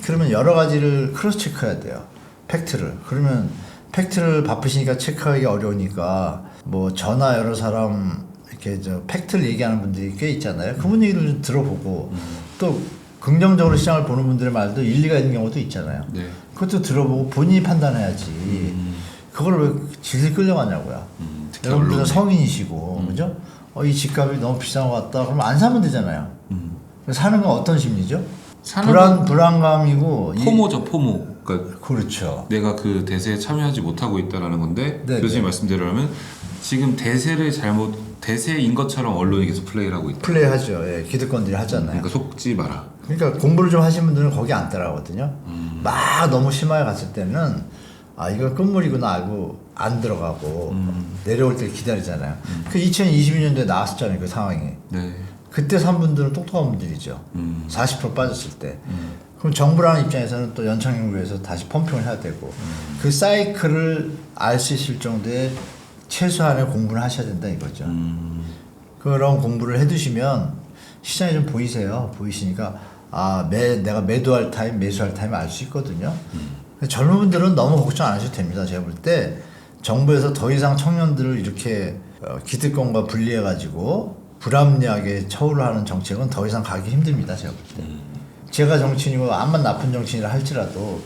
그러면 여러 가지를 크로스 체크해야 돼요. 팩트를. 그러면 팩트를 바쁘시니까 체크하기 어려우니까 뭐 저나 여러 사람 이렇게 팩트를 얘기하는 분들이 꽤 있잖아요. 그분 얘기를 좀 들어보고 또 긍정적으로 시장을 보는 분들의 말도 일리가 있는 경우도 있잖아요. 네. 그것도 들어보고 본인이 판단해야지. 그걸 왜 질질 끌려가냐고요. 특히 여러분들은 언론에. 성인이시고, 그죠? 이 집값이 너무 비싼 것 같다. 그러면 안 사면 되잖아요. 사는 건 어떤 심리죠? 불안감이고. 포모죠, 포모. 그러니까 그렇죠. 내가 그 대세에 참여하지 못하고 있다라는 건데 네, 교수님 네. 말씀대로라면 지금 대세인 것처럼 언론이 계속 플레이를 하고 있다. 플레이하죠. 예, 기득권들이 하잖아요. 그러니까 속지 마라. 그러니까 공부를 좀 하신 분들은 거기 안 따라가거든요. 막 너무 심하게 갔을 때는 이거 끝물이구나 알고 안 들어가고 내려올 때 기다리잖아요. 그 2022년도에 나왔었잖아요. 그 상황이. 네. 그때 산 분들은 똑똑한 분들이죠. 40% 빠졌을 때. 그럼 정부라는 입장에서는 또 연착륙을 다시 펌핑을 해야 되고 그 사이클을 알 수 있을 정도의 최소한의 공부를 하셔야 된다 이거죠. 그런 공부를 해두시면 시장이 좀 보이시니까 내가 매도할 타임, 매수할 타임 알 수 있거든요. 젊은 분들은 너무 걱정 안 하셔도 됩니다. 제가 볼 때 정부에서 더 이상 청년들을 이렇게 기득권과 분리해가지고 불합리하게 처우를 하는 정책은 더 이상 가기 힘듭니다. 제가 볼 때. 제가 정치인이고 암만 나쁜 정치인이라 할지라도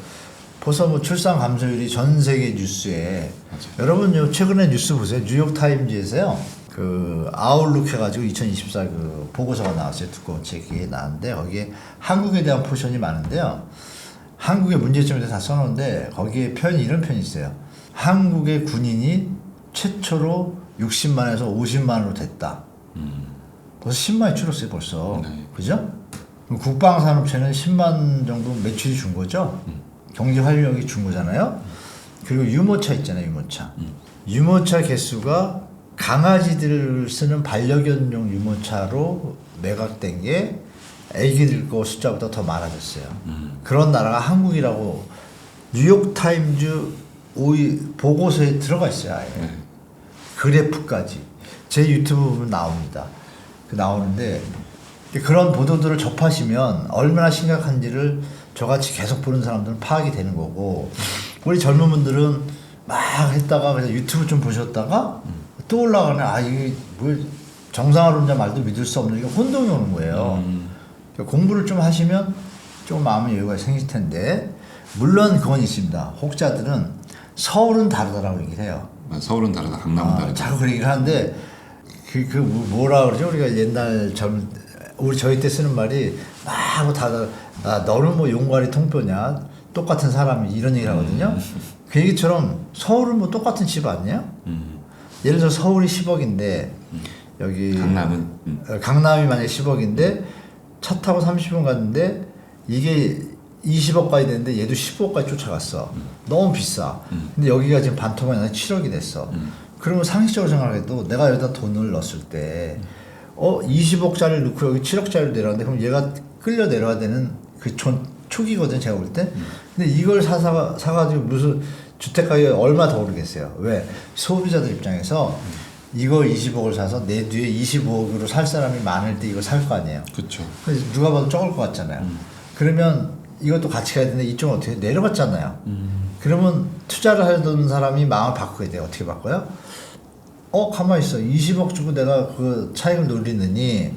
벌써 뭐 출산 감소율이 전 세계 뉴스에 여러분 최근에 뉴스 보세요. 뉴욕 타임즈에서요. 그 아웃룩 해가지고 2024 그 보고서가 나왔어요. 두꺼운 책이 나왔는데 거기에 한국에 대한 포션이 많은데요. 한국의 문제점에 대해서 다 써놓은데 거기에 이런 표현이 있어요. 한국의 군인이 최초로 60만에서 50만으로 됐다. 벌써 10만이 줄었어요. 벌써. 네. 그죠? 국방산업체는 10만 정도 매출이 준 거죠. 경제 활력이 준 거잖아요. 그리고 유모차 있잖아요. 유모차 개수가 강아지들을 쓰는 반려견용 유모차로 매각된 게 애기들 거 숫자보다 더 많아졌어요. 그런 나라가 한국이라고 뉴욕타임즈 보고서에 들어가 있어요. 아예. 네. 그래프까지. 제 유튜브 보면 나옵니다. 나오는데 그런 보도들을 접하시면 얼마나 심각한지를 저같이 계속 보는 사람들은 파악이 되는 거고 우리 젊은 분들은 막 했다가 그래서 유튜브 좀 보셨다가 또 올라가네. 이게 뭐 정상화론자 말도 믿을 수 없는 이게 혼동이 오는 거예요. 그러니까 공부를 좀 하시면 좀 마음의 여유가 생길 텐데 물론 그건 있습니다. 혹자들은 서울은 다르다라고 얘기를 해요. 서울은 다르다, 강남은 다르다. 자꾸 그 얘기를 하는데 뭐라 그러죠? 우리가 옛날 저희 때 쓰는 말이 막 하고 너는 뭐 용과리 통뼈냐? 똑같은 사람이 이런 얘기를 하거든요. 그 얘기처럼 서울은 뭐 똑같은 집 아니에요? 예를 들어 서울이 10억인데 여기 강남이 만약에 10억인데 차 타고 30분 갔는데 이게 20억 가야 되는데 얘도 15억까지 쫓아갔어. 너무 비싸. 근데 여기가 지금 반토막이 나서 7억이 됐어. 그러면 상식적으로 생각해도 내가 여기다 돈을 넣었을 때 20억짜리를 넣고 여기 7억짜리를 내려왔는데 그럼 얘가 끌려 내려와야 되는 그 초기거든 제가 볼 때. 근데 이걸 사가지고 무슨 주택 가격이 얼마 더 오르겠어요. 왜? 소비자들 입장에서 이걸 20억을 사서 내 뒤에 25억으로 살 사람이 많을 때 이걸 살 거 아니에요. 그렇죠. 그래서 누가 봐도 적을 것 같잖아요. 그러면 이것도 같이 가야 되는데 이쪽은 어떻게 내려갔잖아요. 그러면 투자를 하려던 사람이 마음을 바꾸게 돼요. 어떻게 바꿔요? 가만히 있어. 20억 주고 내가 그 차익을 노리느니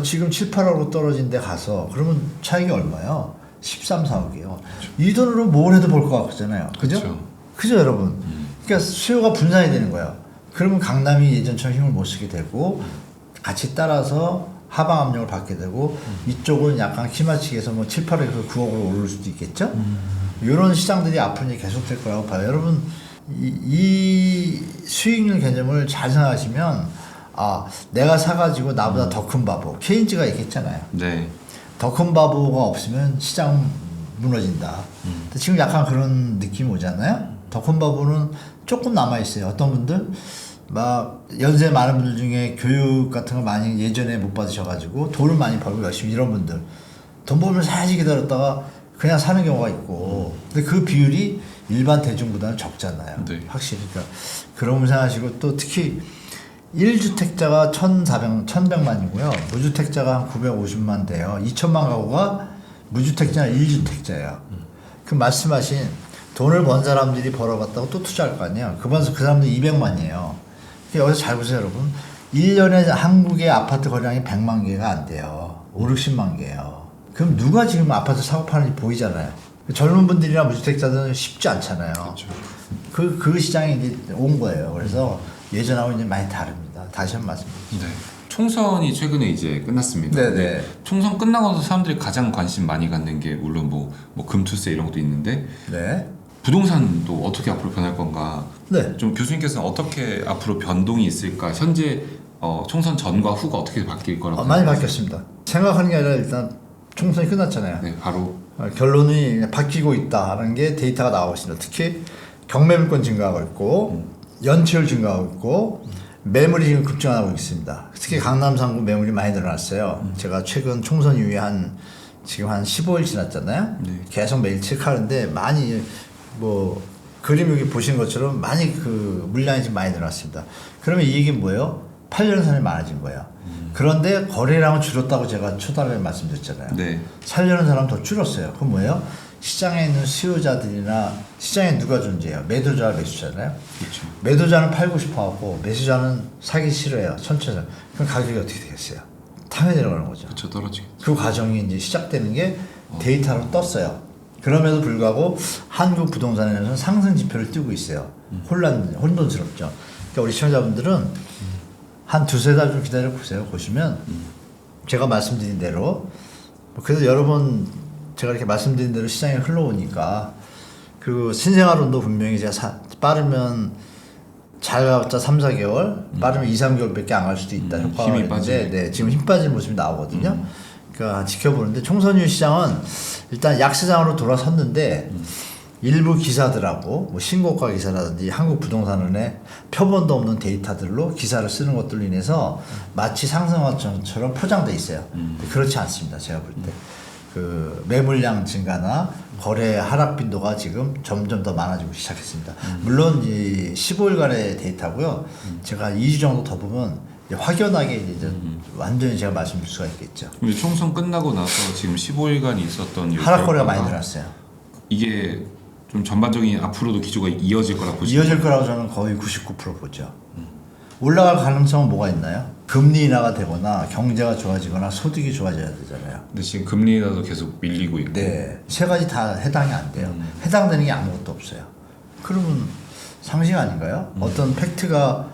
지금 7, 8억으로 떨어진 데 가서 그러면 차익이 얼마요? 13, 4억이에요. 그렇죠. 이 돈으로 뭘 해도 볼 것 같잖아요. 그죠? 그렇죠. 그죠, 여러분? 그러니까 수요가 분산이 되는 거예요. 그러면 강남이 예전처럼 힘을 못 쓰게 되고 같이 따라서 하방 압력을 받게 되고 이쪽은 약간 키맞추기해서 뭐 7, 8억에서 9억으로 오를 수도 있겠죠? 이런 시장들이 앞으로 이제 계속될 거라고 봐요. 여러분 이 수익률 개념을 잘 생각하시면 내가 사가지고 나보다 더 큰 바보 케인즈가 얘기했잖아요. 네. 더 큰 바보가 없으면 시장 무너진다. 지금 약간 그런 느낌이 오잖아요. 더 큰 바보는 조금 남아있어요. 어떤 분들 막 연세 많은 분들 중에 교육 같은 거 많이 예전에 못 받으셔가지고 돈을 많이 벌고 열심히 이런 분들 돈 벌면 사야지 기다렸다가 그냥 사는 경우가 있고 근데 그 비율이 일반 대중보다는 적잖아요. 네. 확실히. 그러니까 그런 생각하시고 또 특히 1주택자가 1,100만이고요. 무주택자가 한 950만 돼요. 2천만 가구가 무주택자나 1주택자예요. 그 말씀하신 돈을 번 사람들이 벌어봤다고 또 투자할 거 아니에요. 그 사람들 200만이에요. 여기서 잘 보세요, 여러분. 1년에 한국의 아파트 거래량이 100만 개가 안 돼요. 5, 60만 개예요. 그럼 누가 지금 아파트 사고 파는지 보이잖아요. 젊은 분들이나 무주택자들은 쉽지 않잖아요. 그렇죠. 그 시장에 이제 온 거예요. 그래서 예전하고 이제 많이 다릅니다. 다시 한 번 말씀드립니다. 네. 총선이 최근에 이제 끝났습니다. 네네. 총선 끝나고 나서 사람들이 가장 관심 많이 갖는 게 물론 뭐 금투세 이런 것도 있는데 네. 부동산도 어떻게 앞으로 변할 건가? 네. 좀 교수님께서는 어떻게 앞으로 변동이 있을까? 현재 총선 전과 후가 어떻게 바뀔 거라고 많이 생각하세요? 바뀌었습니다. 생각하는 게 아니라 일단 총선이 끝났잖아요. 네, 바로 결론이 바뀌고 있다는 게 데이터가 나오고 있습니다. 특히 경매물건 증가하고 있고 연체율 증가하고 있고 매물이 지금 급증하고 있습니다. 특히 강남 3구 매물이 많이 늘어났어요. 제가 최근 총선 이후에 지금 한 15일 지났잖아요. 네. 계속 매일 체크하는데 많이 뭐 그림 여기 보시는 것처럼 많이 그 물량이 지금 많이 늘어났습니다. 그러면 이 얘기는 뭐예요? 팔려는 사람이 많아진 거예요. 그런데 거래량은 줄었다고 제가 초반에 말씀드렸잖아요. 네. 살려는 사람 더 줄었어요. 그럼 뭐예요? 시장에 있는 수요자들이나 시장에 누가 존재해요? 매도자와 매수자잖아요. 그렇죠. 매도자는 팔고 싶어 하고 매수자는 사기 싫어해요. 천천히. 그럼 가격이 어떻게 되겠어요? 탕에 내려가는 거죠. 그렇죠. 떨어지겠죠. 그 과정이 이제 시작되는 게 데이터로 떴어요. 그럼에도 불구하고 한국 부동산에서는 상승 지표를 띄고 있어요. 혼돈스럽죠. 그러니까 우리 시청자분들은 한 두세 달 좀 기다려 보세요. 보시면 제가 말씀드린 대로 그래도 여러 번 제가 이렇게 말씀드린 대로 시장에 흘러오니까 그리고 신생아론도 분명히 제가 빠르면 잘 가봤자 3, 4개월 빠르면 2, 3개월밖에 안 갈 수도 있다. 효과가 힘이 있는데 네, 지금 힘 빠진 모습이 나오거든요. 그러니까 지켜보는데 총선 이후 시장은 일단 약세장으로 돌아섰는데 일부 기사들하고 뭐 신고가 기사라든지 한국 부동산원의 표본도 없는 데이터들로 기사를 쓰는 것들로 인해서 마치 상승화처럼 포장돼 있어요. 그렇지 않습니다. 제가 볼 때. 그 매물량 증가나 거래 하락 빈도가 지금 점점 더 많아지고 시작했습니다. 물론 이 15일간의 데이터고요. 제가 2주 정도 더 보면 이제 확연하게 이제 완전히 제가 말씀드릴 수가 있겠죠. 근데 총선 끝나고 나서 지금 15일간 있었던 하락 거래가 많이 늘었어요. 이게 좀 전반적인 앞으로도 기조가 이어질 거라 보시죠? 이어질 거라고 저는 거의 99% 보죠. 올라갈 가능성은 뭐가 있나요? 금리 인하가 되거나 경제가 좋아지거나 소득이 좋아져야 되잖아요. 근데 지금 금리 인하도 계속 밀리고 있고. 네, 세 가지 다 해당이 안 돼요. 해당되는 게 아무것도 없어요. 그러면 상식 아닌가요? 어떤 팩트가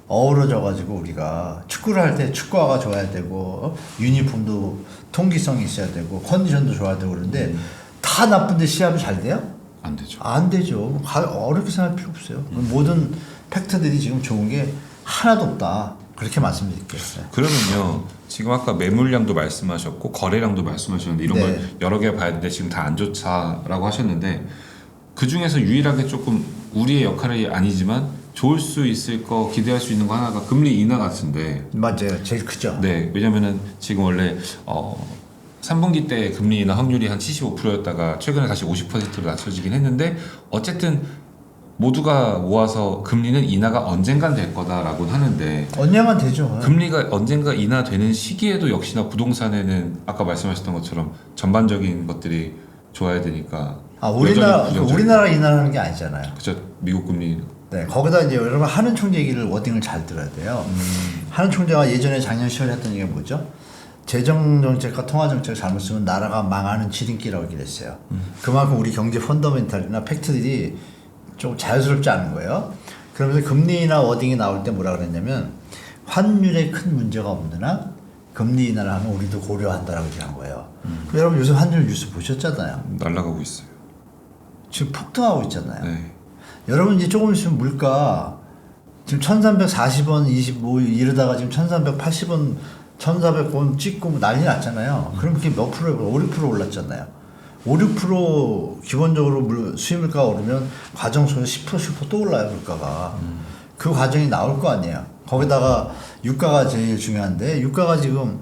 어우러져 가지고 우리가 축구를 할 때 축구화가 좋아야 되고 유니폼도 통기성이 있어야 되고 컨디션도 좋아야 되고 그런데 다 나쁜데 시합이 잘 돼요? 안 되죠. 안 되죠. 어렵게 생각할 필요 없어요. 모든 팩트들이 지금 좋은 게 하나도 없다. 그렇게 말씀드릴게요. 그러면요, 지금 아까 매물량도 말씀하셨고 거래량도 말씀하셨는데 이런 네. 걸 여러 개 봐야 되는데 지금 다 안 좋다라고 하셨는데 그 중에서 유일하게 조금 우리의 역할이 아니지만 좋을 수 있을 거 기대할 수 있는 거 하나가 금리 인하 같은데. 맞아요. 제일 크죠. 네, 왜냐면은 지금 원래 3분기 때 금리 인하 확률이 한 75%였다가 최근에 다시 50%로 낮춰지긴 했는데 어쨌든 모두가 모아서 금리는 인하가 언젠간 될 거다라고 하는데 언젠간 되죠. 금리가 언젠가 인하되는 시기에도 역시나 부동산에는 아까 말씀하셨던 것처럼 전반적인 것들이 좋아야 되니까 우리나라 인하라는 게 아니잖아요. 그죠. 미국 금리 네, 거기다 이제 여러분 하는 총재 얘기를 워딩을 잘 들어야 돼요. 하는 총재가 예전에 작년 10월에 했던 얘기가 뭐죠? 재정 정책과 통화 정책을 잘못 쓰면 나라가 망하는 지름길이라고 얘기를 했어요. 그만큼 우리 경제 펀더멘탈이나 팩트들이 좀 자연스럽지 않은 거예요. 그러면서 금리나 워딩이 나올 때 뭐라 그랬냐면 환율에 큰 문제가 없는 한 금리 인하를 하면 우리도 고려한다라고 얘기한 거예요. 여러분 요새 환율 뉴스 보셨잖아요. 날아가고 있어요. 지금 폭등하고 있잖아요. 네. 여러분 이제 조금 있으면 물가 지금 1340원 25 이러다가 지금 1380원 1400원 찍고 난리 났잖아요. 그럼 그게 몇 프로예요? 5, 6% 올랐잖아요. 5, 6% 기본적으로 수입물가가 오르면 과정 속에 10% 10% 또 올라요 물가가. 그 과정이 나올 거 아니에요. 거기다가 유가가 제일 중요한데 유가가 지금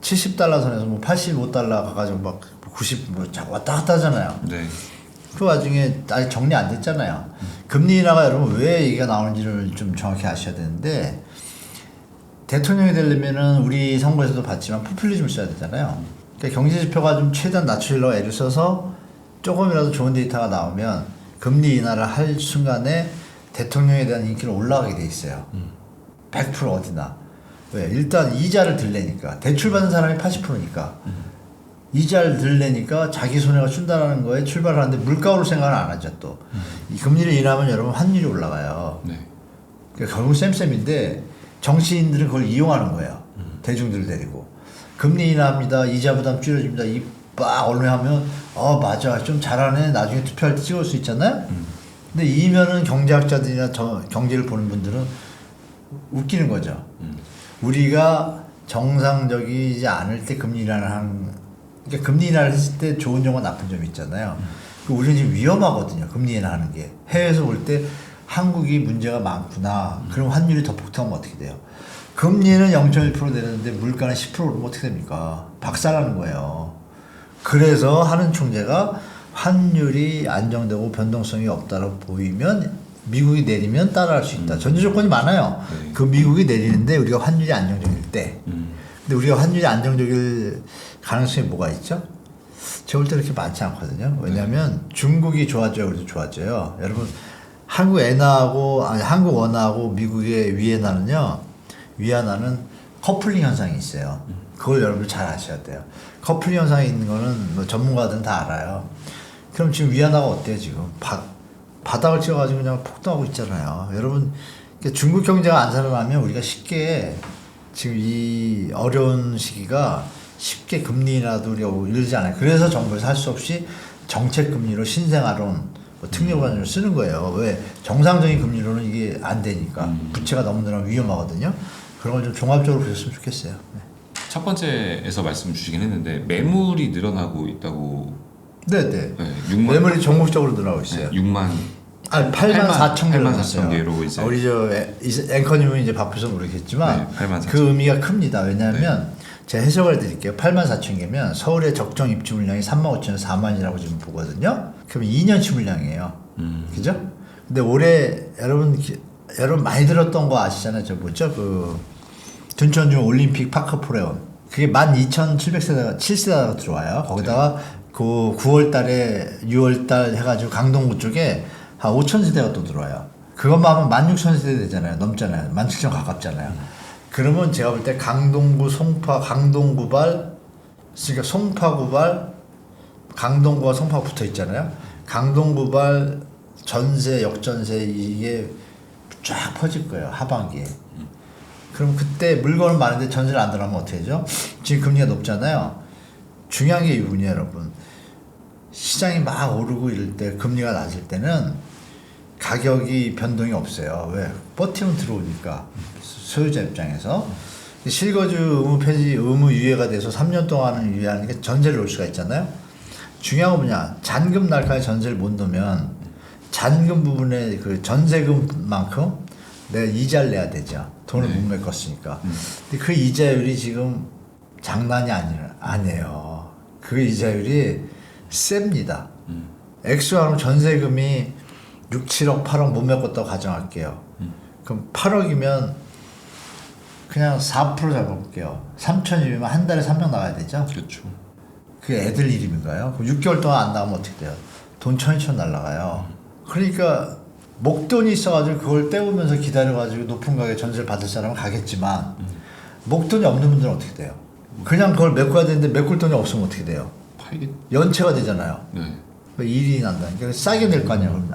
70달러 선에서 뭐 85달러 가가지고 막 90 뭐 왔다 갔다 하잖아요. 네. 그 와중에 아직 정리 안 됐잖아요. 금리 인하가 여러분 왜 얘기가 나오는지를 좀 정확히 아셔야 되는데 대통령이 되려면은 우리 선거에서도 봤지만 포퓰리즘을 써야 되잖아요. 그러니까 경제 지표가 좀 최대한 낮추려고 애를 써서 조금이라도 좋은 데이터가 나오면 금리 인하를 할 순간에 대통령에 대한 인기는 올라가게 돼 있어요. 100% 어디나. 왜? 일단 이자를 들래니까. 대출 받는 사람이 80%니까. 이자를 들래니까 자기 손해가 준다는 거에 출발을 하는데 물가 오를 생각을 안 하죠 또. 이 금리를 인하면 여러분 환율이 올라가요. 네. 그러니까 결국 쌤쌤인데 정치인들은 그걸 이용하는 거예요. 대중들 데리고. 금리 인하합니다. 이자 부담 줄여줍니다. 이 빡 언론에 하면 맞아 좀 잘하네 나중에 투표할 때 찍을 수 있잖아요. 근데 이면은 경제학자들이나 경제를 보는 분들은 웃기는 거죠. 우리가 정상적이지 않을 때 금리 인하를 하는 그러니까 금리 인하를 했을 때 좋은 점과 나쁜 점이 있잖아요. 우리는 지금 위험하거든요. 금리 인하하는 게. 해외에서 볼 때 한국이 문제가 많구나. 그럼 환율이 더 폭등하면 어떻게 돼요? 금리는 0.1% 내렸는데 물가는 10% 오르면 어떻게 됩니까? 박살나는 거예요. 그래서 하는 총재가 환율이 안정되고 변동성이 없다고 보이면 미국이 내리면 따라할 수 있다. 전제 조건이 많아요. 네. 그 미국이 내리는데 우리가 환율이 안정적일 때. 근데 우리가 환율이 안정적일 가능성이 뭐가 있죠? 제가 볼 때 그렇게 많지 않거든요. 왜냐하면 중국이 좋아져요. 그래도 좋아져요. 여러분 한국 엔화하고 한국 원화하고 미국의 위엔화는요. 위안화는 커플링 현상이 있어요. 그걸 여러분 잘 아셔야 돼요. 커플링 현상이 있는 거는 뭐 전문가들은 다 알아요. 그럼 지금 위안화가 어때요 지금? 바닥을 찍어가지고 그냥 폭등하고 있잖아요. 여러분 중국 경제가 안 살아나면 우리가 쉽게 지금 이 어려운 시기가 쉽게 금리 인하도 우리가 이르지 않아요. 그래서 정부에서 할 수 없이 정책 금리로 신생아론 뭐 특례관을 쓰는 거예요. 왜? 정상적인 금리로는 이게 안 되니까 부채가 너무 늘어나면 위험하거든요. 그런 걸 좀 종합적으로 보셨으면 좋겠어요. 네. 첫 번째에서 말씀 주시긴 했는데 매물이 늘어나고 있다고. 네네. 네, 6만. 매물이 전국적으로 늘어나고 있어요. 네, 6만. 8만 4천 개 8만 4천 개로 이제. 우리 앵커님은 이제 바쁘서 모르겠지만 네, 8만 4천. 그 의미가 큽니다. 왜냐하면 제가 해석을 드릴게요. 8만 4천 개면 서울의 적정 입주 물량이 3만 5천에서 4만이라고 지금 보거든요. 그럼 2년치 물량이에요. 그죠? 근데 올해 여러분 많이 들었던 거 아시잖아요. 저 뭐죠? 그 둔천중 올림픽 파크 프레온. 그게 12,700세대가 7세대가 들어와요. 거기다가 그 9월 달에 6월 달 해가지고 강동구 쪽에 한 5,000세대가 또 들어와요. 그것만 하면 16,000세대 되잖아요. 넘잖아요. 17,000 가깝잖아요. 그러면 제가 볼 때 강동구, 강동구발, 그러니까 송파구발, 강동구와 송파가 붙어 있잖아요. 강동구발 전세, 역전세 이게 쫙 퍼질 거예요. 하반기에. 그럼 그때 물건은 많은데 전세를 안 들어가면 어떻게 되죠? 지금 금리가 높잖아요. 중요한 게 이분이에요, 여러분. 시장이 막 오르고 이럴 때 금리가 낮을 때는 가격이 변동이 없어요. 왜? 버티면 들어오니까 소유자 입장에서 실거주 의무 폐지 의무 유예가 돼서 3년 동안은 유예하니까 전세를 놓을 수가 있잖아요. 중요한 건 뭐냐? 잔금 날카에 전세를 못 넣으면 잔금 부분에 그 전세금만큼 내가 이자를 내야 되죠. 돈을 못 메꿨으니까. 근데 그 이자율이 지금 장난이 아니에요. 그 이자율이 셉니다. 액수가 그럼 전세금이 6, 7억, 8억 못 메꿨다고 가정할게요. 그럼 8억이면 그냥 4% 잡아볼게요. 3,000이면 한 달에 3명 나가야 되죠? 그렇죠. 그게 애들 이름인가요? 그럼 6개월 동안 안 나가면 어떻게 돼요? 돈 1,200 날라가요. 그러니까 목돈이 있어가지고 그걸 때우면서 기다려가지고 높은 가격에 전세를 받을 사람은 가겠지만 목돈이 없는 분들은 어떻게 돼요? 그냥 그걸 메꿔야 되는데 메꿀 돈이 없으면 어떻게 돼요? 팔겠. 연체가 되잖아요. 네. 일이 난다. 그러니까 싸게 낼 거 아니에요.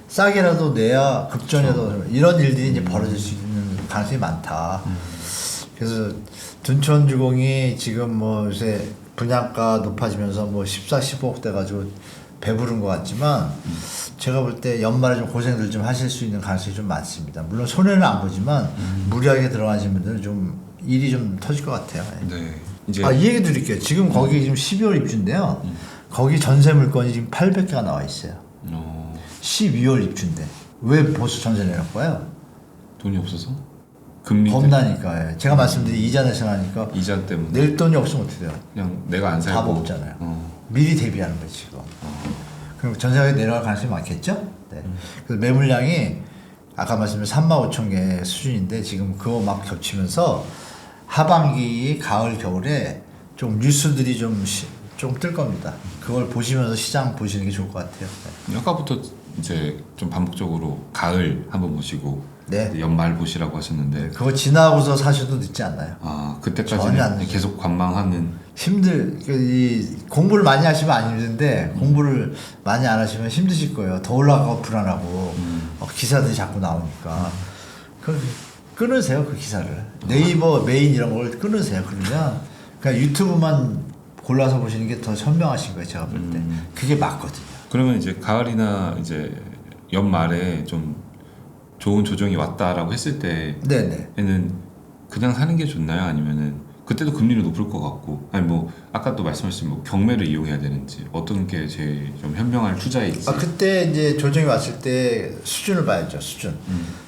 싸게라도 내야 급전에도 이런 일들이 이제 벌어질 수 있는 가능성이 많다. 그래서 둔천주공이 지금 뭐 요새 분양가 높아지면서 뭐 14, 15억 돼가지고 배부른 것 같지만 제가 볼 때 연말에 좀 고생들 좀 하실 수 있는 가능성이 좀 많습니다. 물론 손해는 안 보지만 무리하게 들어가신 분들은 좀 일이 좀 터질 것 같아요. 네. 이제 이 얘기 드릴게요. 지금 거기 지금 12월 입주인데요. 거기 전세 물건이 지금 800개가 나와 있어요. 12월 입주인데 왜 벌써 전세 내놓을까요? 돈이 없어서? 금리 겁나니까. 예. 제가 말씀드린 이자 내세하니까 이자 때문에 낼 돈이 없으면 어떻게 돼요? 그냥 내가 안 답 살고 없잖아요. 미리 대비하는 거지 지금. 그럼 전세가격이 내려갈 가능성이 많겠죠? 네. 그래서 매물량이 아까 말씀드린 35,000개 수준인데 지금 그거 막 겹치면서 하반기, 가을, 겨울에 좀 뉴스들이 좀 뜰 겁니다. 그걸 보시면서 시장 보시는 게 좋을 것 같아요. 네. 아까부터 이제 좀 반복적으로 가을 한번 보시고 네. 연말 보시라고 하셨는데 그거 지나고서 사셔도 늦지 않나요? 아 전혀 안 그때까지는 늦어요. 계속 관망하는 이 공부를 많이 하시면 안 힘든데 공부를 많이 안 하시면 힘드실 거예요. 더 올라가고 불안하고 기사들이 자꾸 나오니까 그 끊으세요 그 기사를. 네이버 메인 이런 걸 끊으세요. 그러면 그냥 유튜브만 골라서 보시는 게 더 현명하신 거예요. 제가 볼 때 그게 맞거든요. 그러면 이제 가을이나 이제 연말에 좀 좋은 조정이 왔다라고 했을 네네. 때에는 그냥 사는 게 좋나요? 아니면은 그때도 금리는 높을 것 같고 아니 뭐 아까 또 말씀하신 뭐 경매를 이용해야 되는지 어떤 게 제일 좀 현명한 투자일지. 그때 이제 조정이 왔을 때 수준을 봐야죠. 수준.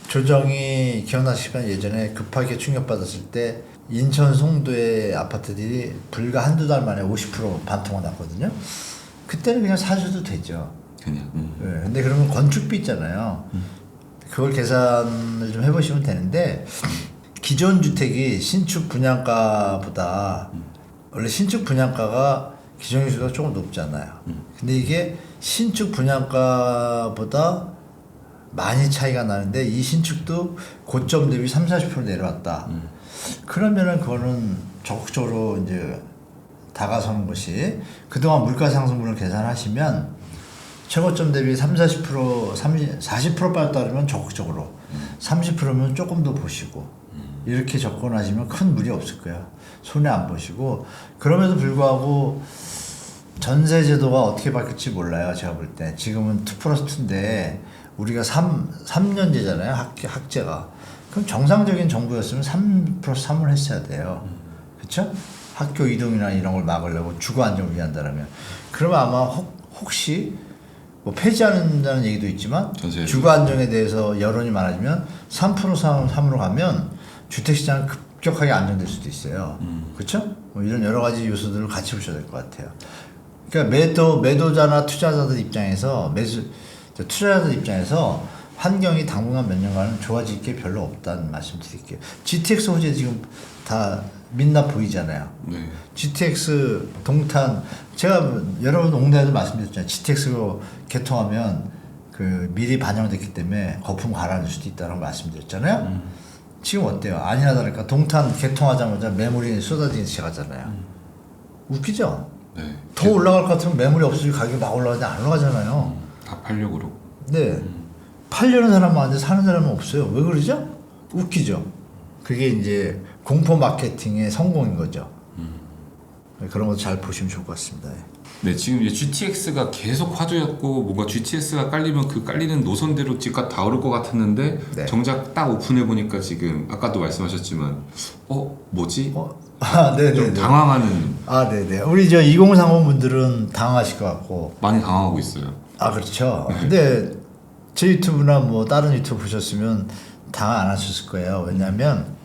조정이 기억나시면 예전에 급하게 충격받았을 때 인천 송도의 아파트들이 불과 한두 달 만에 50% 반토막 났거든요. 그때는 그냥 사셔도 되죠. 그냥. 네, 근데 그러면 건축비 있잖아요. 그걸 계산을 좀 해보시면 되는데 기존 주택이 신축 분양가보다 원래 신축 분양가가 기존 주택보다 조금 높잖아요. 근데 이게 신축 분양가보다 많이 차이가 나는데 이 신축도 고점 대비 30-40% 내려왔다. 그러면은 그거는 적극적으로 이제 다가서는 것이 그동안 물가 상승분을 계산하시면 최고점 대비 30-40% 40% 빠졌다 그러면 적극적으로 30%면 조금 더 보시고 이렇게 접근하시면 큰 무리 없을 거예요. 손해 안 보시고 그럼에도 불구하고 전세 제도가 어떻게 바뀔지 몰라요. 제가 볼 때 지금은 2+2인데 우리가 3년제잖아요. 학제가. 그럼 정상적인 정부였으면 3+3을 했어야 돼요. 그렇죠? 학교 이동이나 이런 걸 막으려고 주거 안정을 위한다면 그러면 아마 혹시 뭐 폐지하는다는 얘기도 있지만 전세. 주거 안정에 대해서 여론이 많아지면 3%-3으로 가면 주택시장은 급격하게 안정될 수도 있어요. 그렇죠? 뭐 이런 여러 가지 요소들을 같이 보셔야 될 것 같아요. 그러니까 매도자나 투자자들 입장에서 투자자들 입장에서 환경이 당분간 몇 년간은 좋아질 게 별로 없다는 말씀 드릴게요. GTX 호재 지금 다 민낯 보이잖아요. 네. GTX 동탄 제가 여러 번 옹대에도 말씀드렸잖아요. GTX로 개통하면 그 미리 반영됐기 때문에 거품 가라앉을 수도 있다는 말씀드렸잖아요. 지금 어때요? 아니나 다를까 동탄 개통하자마자 매물이 쏟아지기 시작하잖아요. 웃기죠? 네. 더 올라갈 것 같으면 매물이 없어지고 가격이 막 올라가는데 안 올라가잖아요. 다 팔려고 그러고. 네. 팔려는 사람은 많은데 사는 사람은 없어요. 왜 그러죠? 웃기죠? 그게 이제 공포 마케팅의 성공인 거죠. 그런 거 잘 보시면 좋을 것 같습니다. 네, 지금 이제 GTX가 계속 화두였고 뭔가 GTX가 깔리면 그 깔리는 노선대로 집값 다 오를 것 같았는데 네. 정작 딱 오픈해 보니까 지금 아까도 말씀하셨지만 뭐지? 네네. 좀 당황하는. 네네. 우리 2030 분들은 당황하실 것 같고. 많이 당황하고 있어요. 그렇죠. 근데 제 유튜브나 뭐 다른 유튜브 보셨으면 당황 안 하셨을 거예요. 왜냐하면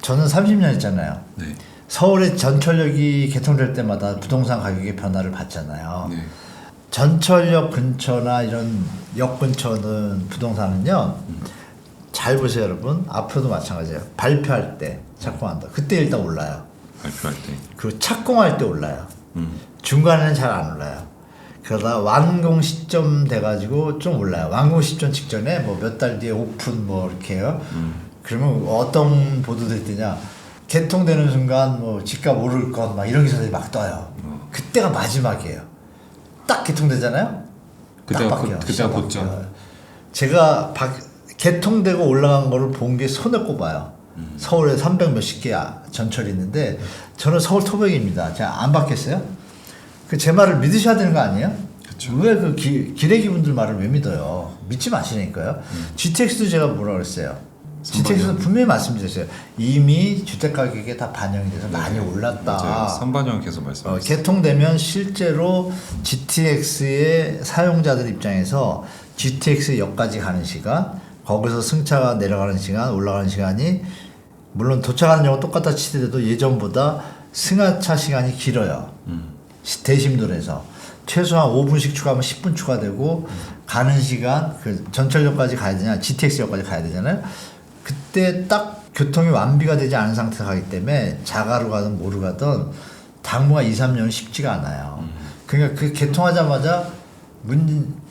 저는 30년 했잖아요. 네. 서울의 전철역이 개통될 때마다 부동산 가격의 변화를 봤잖아요. 네. 전철역 근처나 이런 역 근처는 부동산은요. 잘 보세요, 여러분. 앞으로도 마찬가지예요. 발표할 때 착공한다. 그때 일단 올라요. 발표할 때. 그리고 착공할 때 올라요. 중간에는 잘 안 올라요. 그러다 완공 시점 돼가지고 좀 올라요. 완공 시점 직전에 뭐 몇 달 뒤에 오픈 뭐 이렇게요. 그러면 어떤 보도들 뜨냐? 개통되는 순간 뭐 집값 오를 것 막 이런 기사들이 막 떠요. 그때가 마지막이에요. 딱 개통되잖아요. 그때가 바뀌어요. 그때가 곧죠. 제가 개통되고 올라간 거를 본 게 손에 꼽아요. 서울에 300 몇십 개 전철이 있는데 저는 서울 토백입니다. 제가 안 받겠어요? 제 말을 믿으셔야 되는 거 아니에요? 그쵸. 왜 그 기레기 분들 말을 왜 믿어요? 믿지 마시니까요. GTX도 제가 뭐라 그랬어요? GTX도 분명히 말씀드렸어요. 이미 주택 가격에 다 반영이 돼서 많이 올랐다. 맞아요. 선반영 계속 말씀하셨어요. 개통되면 실제로 GTX의 사용자들 입장에서 GTX 역까지 가는 시간, 거기서 승차가 내려가는 시간, 올라가는 시간이 물론 도착하는 경우 똑같아 치더라도 예전보다 승하차 시간이 길어요. 대심도에서 최소한 5분씩 추가하면 10분 추가되고 가는 시간 그 전철역까지 가야 되냐 GTX역까지 가야 되잖아요. 그때 딱 교통이 완비가 되지 않은 상태에서 가기 때문에 자가로 가든 뭐로 가든 당분간 2, 3년은 쉽지가 않아요. 그러니까 그 개통하자마자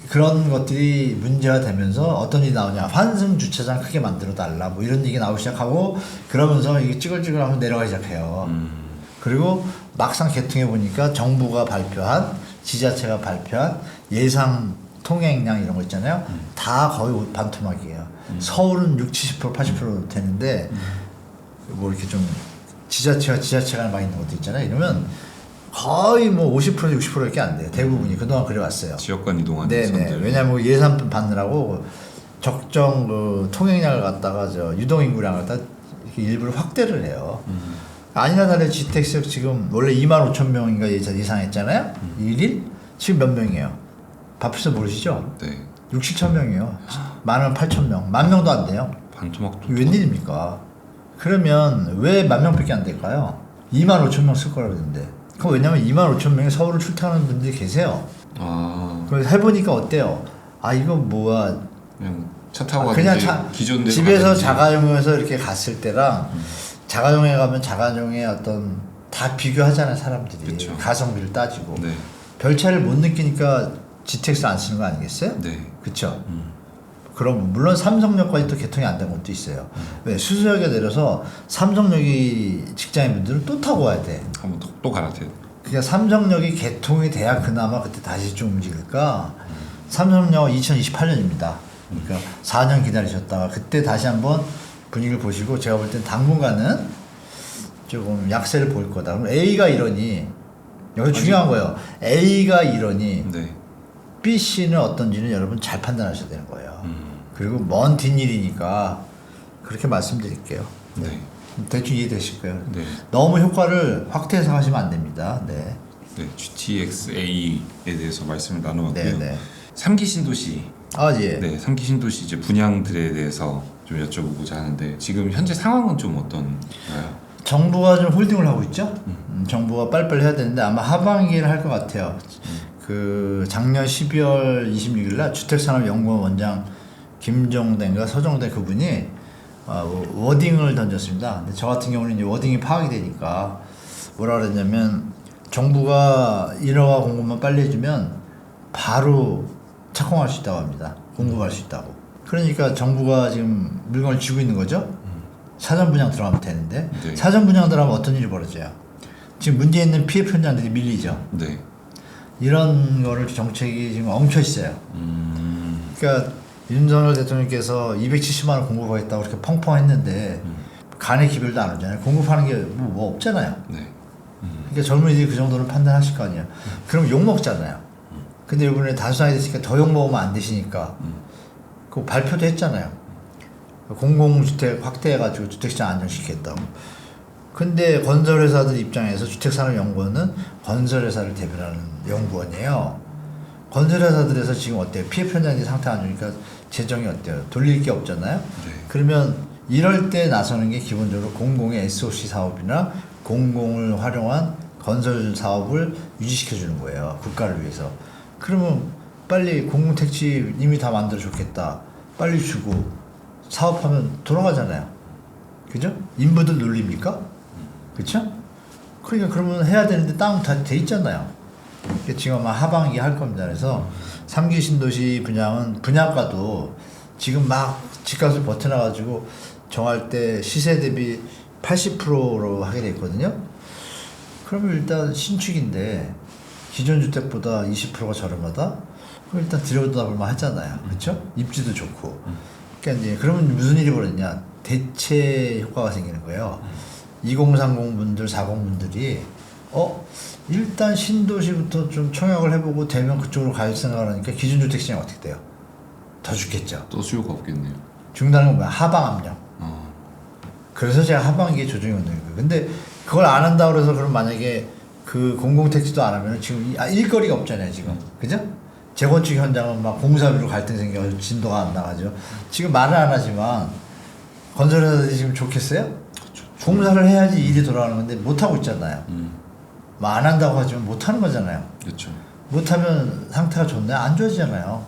그런 것들이 문제가 되면서 어떤 일이 나오냐. 환승 주차장 크게 만들어 달라. 뭐 이런 얘기 나오기 시작하고 그러면서 이게 찌글찌글하면 내려가기 시작해요. 그리고 막상 개통해 보니까 정부가 발표한 지자체가 발표한 예상 통행량 이런 거 있잖아요. 다 거의 반토막이에요. 서울은 60, 70%, 80% 되는데 뭐 이렇게 좀 지자체가 막 있는 것도 있잖아요. 이러면 거의 뭐 50%, 60%밖에 안 돼요. 대부분이 그동안 그래왔어요. 지역 간 이동하는 네네. 선들. 왜냐하면 예산 받느라고 적정 그 통행량을 갖다가 유동 인구량을 갖다 이렇게 일부러 확대를 해요. 아니나 다를까 GTX 지금 원래 25,000명인가 예상했잖아요. 일일 지금 몇 명이에요? 바쁘서 모르시죠? 네. 6, 7천 명이에요. 많으면 8천 명, 10,000명도 안 돼요. 반토막도. 웬일입니까? 그러면 왜 10,000명밖에 안 될까요? 25,000명 쓸 거라 그러는데. 그럼 왜냐면 25,000명이 서울을 출퇴하는 분들이 계세요. 아. 그래서 해보니까 어때요? 아 이거 뭐야? 그냥 차 타고 그냥 가든지 기존 데서 집에서 가든지. 자가용에서 이렇게 갔을 때랑 자가용에 가면 자가용의 어떤 다 비교하잖아요 사람들이. 그쵸. 가성비를 따지고 네. 별 차이를 못 느끼니까 GTX 안 쓰는 거 아니겠어요? 네. 그렇죠. 그럼 물론 삼성역까지 또 개통이 안 된 것도 있어요. 왜 수서역에 내려서 삼성역이 직장인분들은 또 타고 와야 돼. 한번 또 갈아타야 돼. 그러니까 삼성역이 개통이 돼야 그나마 그때 다시 좀 움직일까. 삼성역 2028년입니다. 그러니까 4년 기다리셨다가 그때 다시 한번 분위기를 보시고 제가 볼 땐 당분간은 조금 약세를 보일 거다. 그럼 A가 이러니 여기 중요한 거예요. A가 이러니 네. B, C는 어떤지는 여러분 잘 판단하셔야 되는 거예요. 그리고 먼 뒷일이니까 그렇게 말씀드릴게요. 네. 대충 이해되실 거예요. 네. 너무 효과를 확대해서 하시면 안 됩니다. 네. 네. GTX-A에 대해서 말씀을 나눠봤고요. 네, 네. 3기 신도시. 아, 예. 네. 3기 신도시 이제 분양들에 대해서 좀 여쭤보고자 하는데 지금 현재 상황은 좀 어떤가요? 정부가 좀 홀딩을 하고 있죠. 정부가 빨리빨리 해야 되는데 아마 하반기에는 할 것 같아요. 그 작년 12월 26일 날 주택산업연구원 원장 김정대인가 서정대 그분이 워딩을 던졌습니다. 근데 저 같은 경우는 이제 워딩이 파악이 되니까 뭐라 그랬냐면 정부가 인허가 공급만 빨리 해주면 바로 착공할 수 있다고 합니다. 공급할 수 있다고. 그러니까 정부가 지금 물건을 쥐고 있는 거죠. 사전 분양 들어가면 되는데 네. 사전 분양 들어가면 어떤 일이 벌어져요? 지금 문제 있는 피해 현장들이 밀리죠. 네. 이런 거를 정책이 지금 엉켜 있어요. 그러니까 윤석열 대통령께서 270만 원 공급하겠다고 그렇게 펑펑 했는데 간의 기별도 안 오잖아요. 공급하는 게 뭐 없잖아요. 네. 그러니까 젊은이들이 그 정도는 판단하실 거 아니에요. 그럼 욕 먹잖아요. 근데 이번에 단순하게 됐으니까 더 욕 먹으면 안 되시니까 그 발표도 했잖아요. 공공주택 확대해가지고 주택시장 안정시키겠다고. 근데 건설회사들 입장에서 주택산업연구원은 건설회사를 대변하는 연구원이에요. 건설회사들에서 지금 어때요? 피해 현장의 상태 안 좋으니까 재정이 어때요? 돌릴 게 없잖아요. 네. 그러면 이럴 때 나서는 게 기본적으로 공공의 SOC 사업이나 공공을 활용한 건설 사업을 유지시켜 주는 거예요. 국가를 위해서. 그러면 빨리 공공택지 이미 다 만들어 줬겠다. 빨리 주고 사업하면 돌아가잖아요. 그죠? 인부들 놀립니까? 그쵸? 그러니까 그러면 해야 되는데 땅 다 돼 있잖아요. 그러니까 지금 아마 하반기 할 겁니다. 그래서 3기 신도시 분양은 분양가도 지금 막 집값을 버텨놔가지고 정할 때 시세 대비 80%로 하게 돼 있거든요. 그러면 일단 신축인데 기존 주택보다 20%가 저렴하다? 그럼 일단 들여다볼 하잖아요. 그렇죠? 입지도 좋고. 그러니까 이제 그러면 무슨 일이 벌어지냐? 대체 효과가 생기는 거예요. 2030 분들, 40 분들이 일단 신도시부터 좀 청약을 해보고 되면 그쪽으로 갈 생각을 하니까 기존 주택 시장이 어떻게 돼요? 더 죽겠죠. 또 수요가 없겠네요. 중단은 건 뭐야? 하방 압력. 그래서 제가 하반기에 조정이 온다는 거예요. 근데 그걸 안 한다고 그래서 그럼 만약에 그 공공택지도 안 하면 지금 일거리가 없잖아요, 지금. 그죠? 재건축 현장은 막 공사비로 갈등 생겨서 진도가 안 나가죠. 지금 말은 안 하지만 건설회사들이 지금 좋겠어요? 그렇죠. 공사를 해야지 일이 돌아가는 건데 못 하고 있잖아요. 뭐 안 한다고 하지만 못 하는 거잖아요. 그렇죠. 못하면 상태가 좋나요? 안 좋아지잖아요.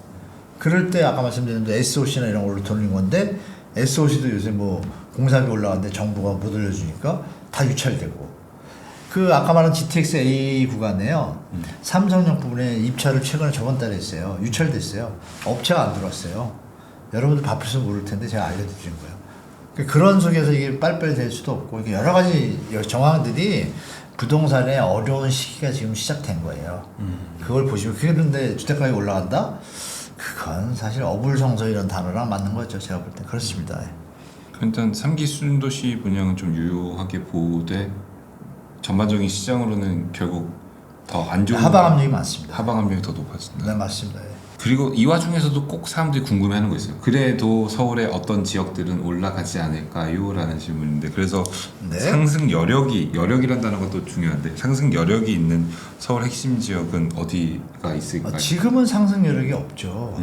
그럴 때 아까 말씀드린 대로 SOC나 이런 걸로 돌리는 건데 SOC도 요새 뭐 공사비 올라갔는데 정부가 못 올려주니까 다 유찰되고 그 아까 말한 GTX A 구간에요. 삼성역 부분에 입찰을 최근에 저번 달에 했어요. 유찰됐어요. 업체가 안 들어왔어요. 여러분들 바쁘셔서 모를 텐데 제가 알려드리는 거예요. 그런 속에서 이게 빨리빨리 될 수도 없고 이게 여러 가지 정황들이 부동산의 어려운 시기가 지금 시작된 거예요. 그걸 보시면 그런데 주택가격이 올라간다? 그건 사실 어불성설 이런 단어랑 맞는 거죠. 제가 볼 때 그렇습니다. 일단 3기 신도시 분양은 좀 유효하게 보되 전반적인 시장으로는 결국 더 안 좋은 하방 압력이 많습니다. 하방 압력이 더 높아진다. 네, 맞습니다. 예. 그리고 이 와중에서도 꼭 사람들이 궁금해하는 거 있어요. 그래도 서울의 어떤 지역들은 올라가지 않을까요? 라는 질문인데 그래서 네. 상승 여력이란 단어가 또 중요한데 상승 여력이 있는 서울 핵심 지역은 어디가 있을까요? 지금은 상승 여력이 없죠.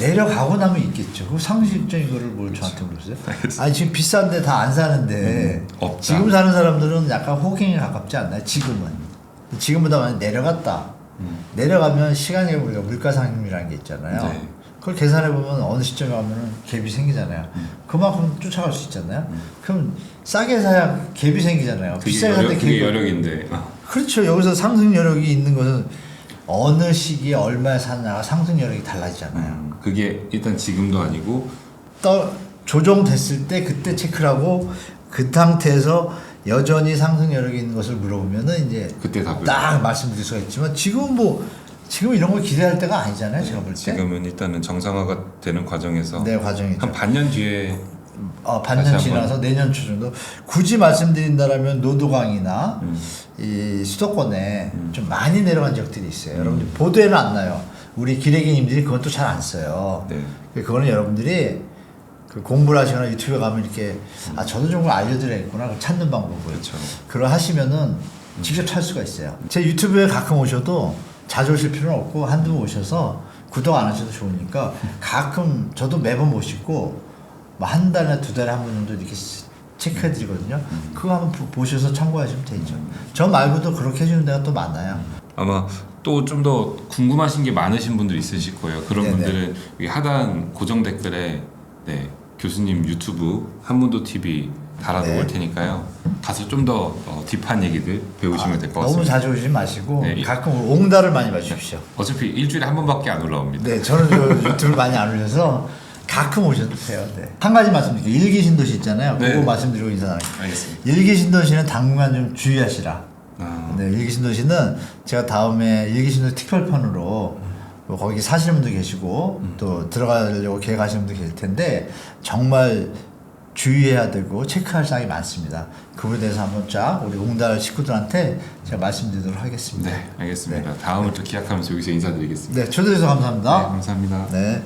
내려가고 나면 있겠죠. 그 상식적인 거를 뭘 저한테 물으세요? 아니 지금 비싼데 다 안 사는데 없다. 지금 사는 사람들은 약간 호갱에 가깝지 않나요? 지금보다 많이 내려갔다. 내려가면 시간에 우리가 물가상승이라는 게 있잖아요. 네. 그걸 계산해 보면 어느 시점에 가면은 갭이 생기잖아요. 그만큼 쫓아갈 수 있잖아요. 그럼 싸게 사야 갭이 생기잖아요. 비싸게 살 때 그게 갭이 여력인데 그렇죠. 여기서 상승 여력이 있는 것은 어느 시기에 얼마에 사느냐가 상승 여력이 달라지잖아요. 그게 일단 지금도 아니고 조정됐을 때 그때 체크를 하고 그 상태에서 여전히 상승 여력이 있는 것을 물어보면은 이제 그때 답을 딱 말씀드릴 수가 있지만 지금 이런 걸 기대할 때가 아니잖아요. 제가 볼 때. 지금은 일단은 정상화가 되는 과정에서 네, 과정이죠. 한 반년 뒤에 반년 다시 지나서 내년 초 정도 굳이 말씀드린다라면 노도강이나 이 수도권에 좀 많이 내려간 지역들이 있어요. 여러분들 보도에는 안 나요. 우리 기레기님들이 그것도 잘 안 써요. 네. 그거는 여러분들이 그 공부를 하시거나 유튜브에 가면 이렇게 저도 좀 알려드려야겠구나 그걸 찾는 방법을 그렇죠. 그걸 하시면은 직접 찾을 수가 있어요. 제 유튜브에 가끔 오셔도 자주 오실 필요는 없고 한두 번 오셔서 구독 안 하셔도 좋으니까 가끔 저도 매번 모시고 뭐 한 달에 두 달에 한 번 정도 이렇게 체크해 드리거든요. 그거 한번 보셔서 참고하시면 되죠. 저 말고도 그렇게 해주는 데가 또 많아요. 아마 또 좀 더 궁금하신 게 많으신 분들 있으실 거예요. 그런 네네. 분들은 여기 하단 고정 댓글에 네, 교수님 유튜브 한문도 TV 달아놓을 네. 테니까요. 가서 좀 더 딥한 얘기들 배우시면 될 것 너무 같습니다. 자주 오지 마시고 네. 가끔 옹달을 많이 봐주십시오. 어차피 일주일에 한 번밖에 안 올라옵니다. 네, 저는 저 유튜브 많이 안 올려서 가끔 오셔도 돼요. 네. 한 가지 말씀드릴게요. 일기신도시 있잖아요. 네. 그거 말씀드리고 인사드릴게요. 알겠습니다. 일기신도시는 당분간 좀 주의하시라. 아, 네, 일기신도시는 제가 다음에 일기신도시 특별편으로 뭐 거기 사시는 분도 계시고 또 들어가려고 계획하시는 분도 계실 텐데 정말 주의해야 되고 체크할 사항이 많습니다. 그거에 대해서 한번 쫙 우리 옹달 식구들한테 제가 말씀드리도록 하겠습니다. 네, 알겠습니다. 다음을 또 기약하면서 여기서 인사드리겠습니다. 네, 초대해주셔서 네, 감사합니다. 감사합니다. 네.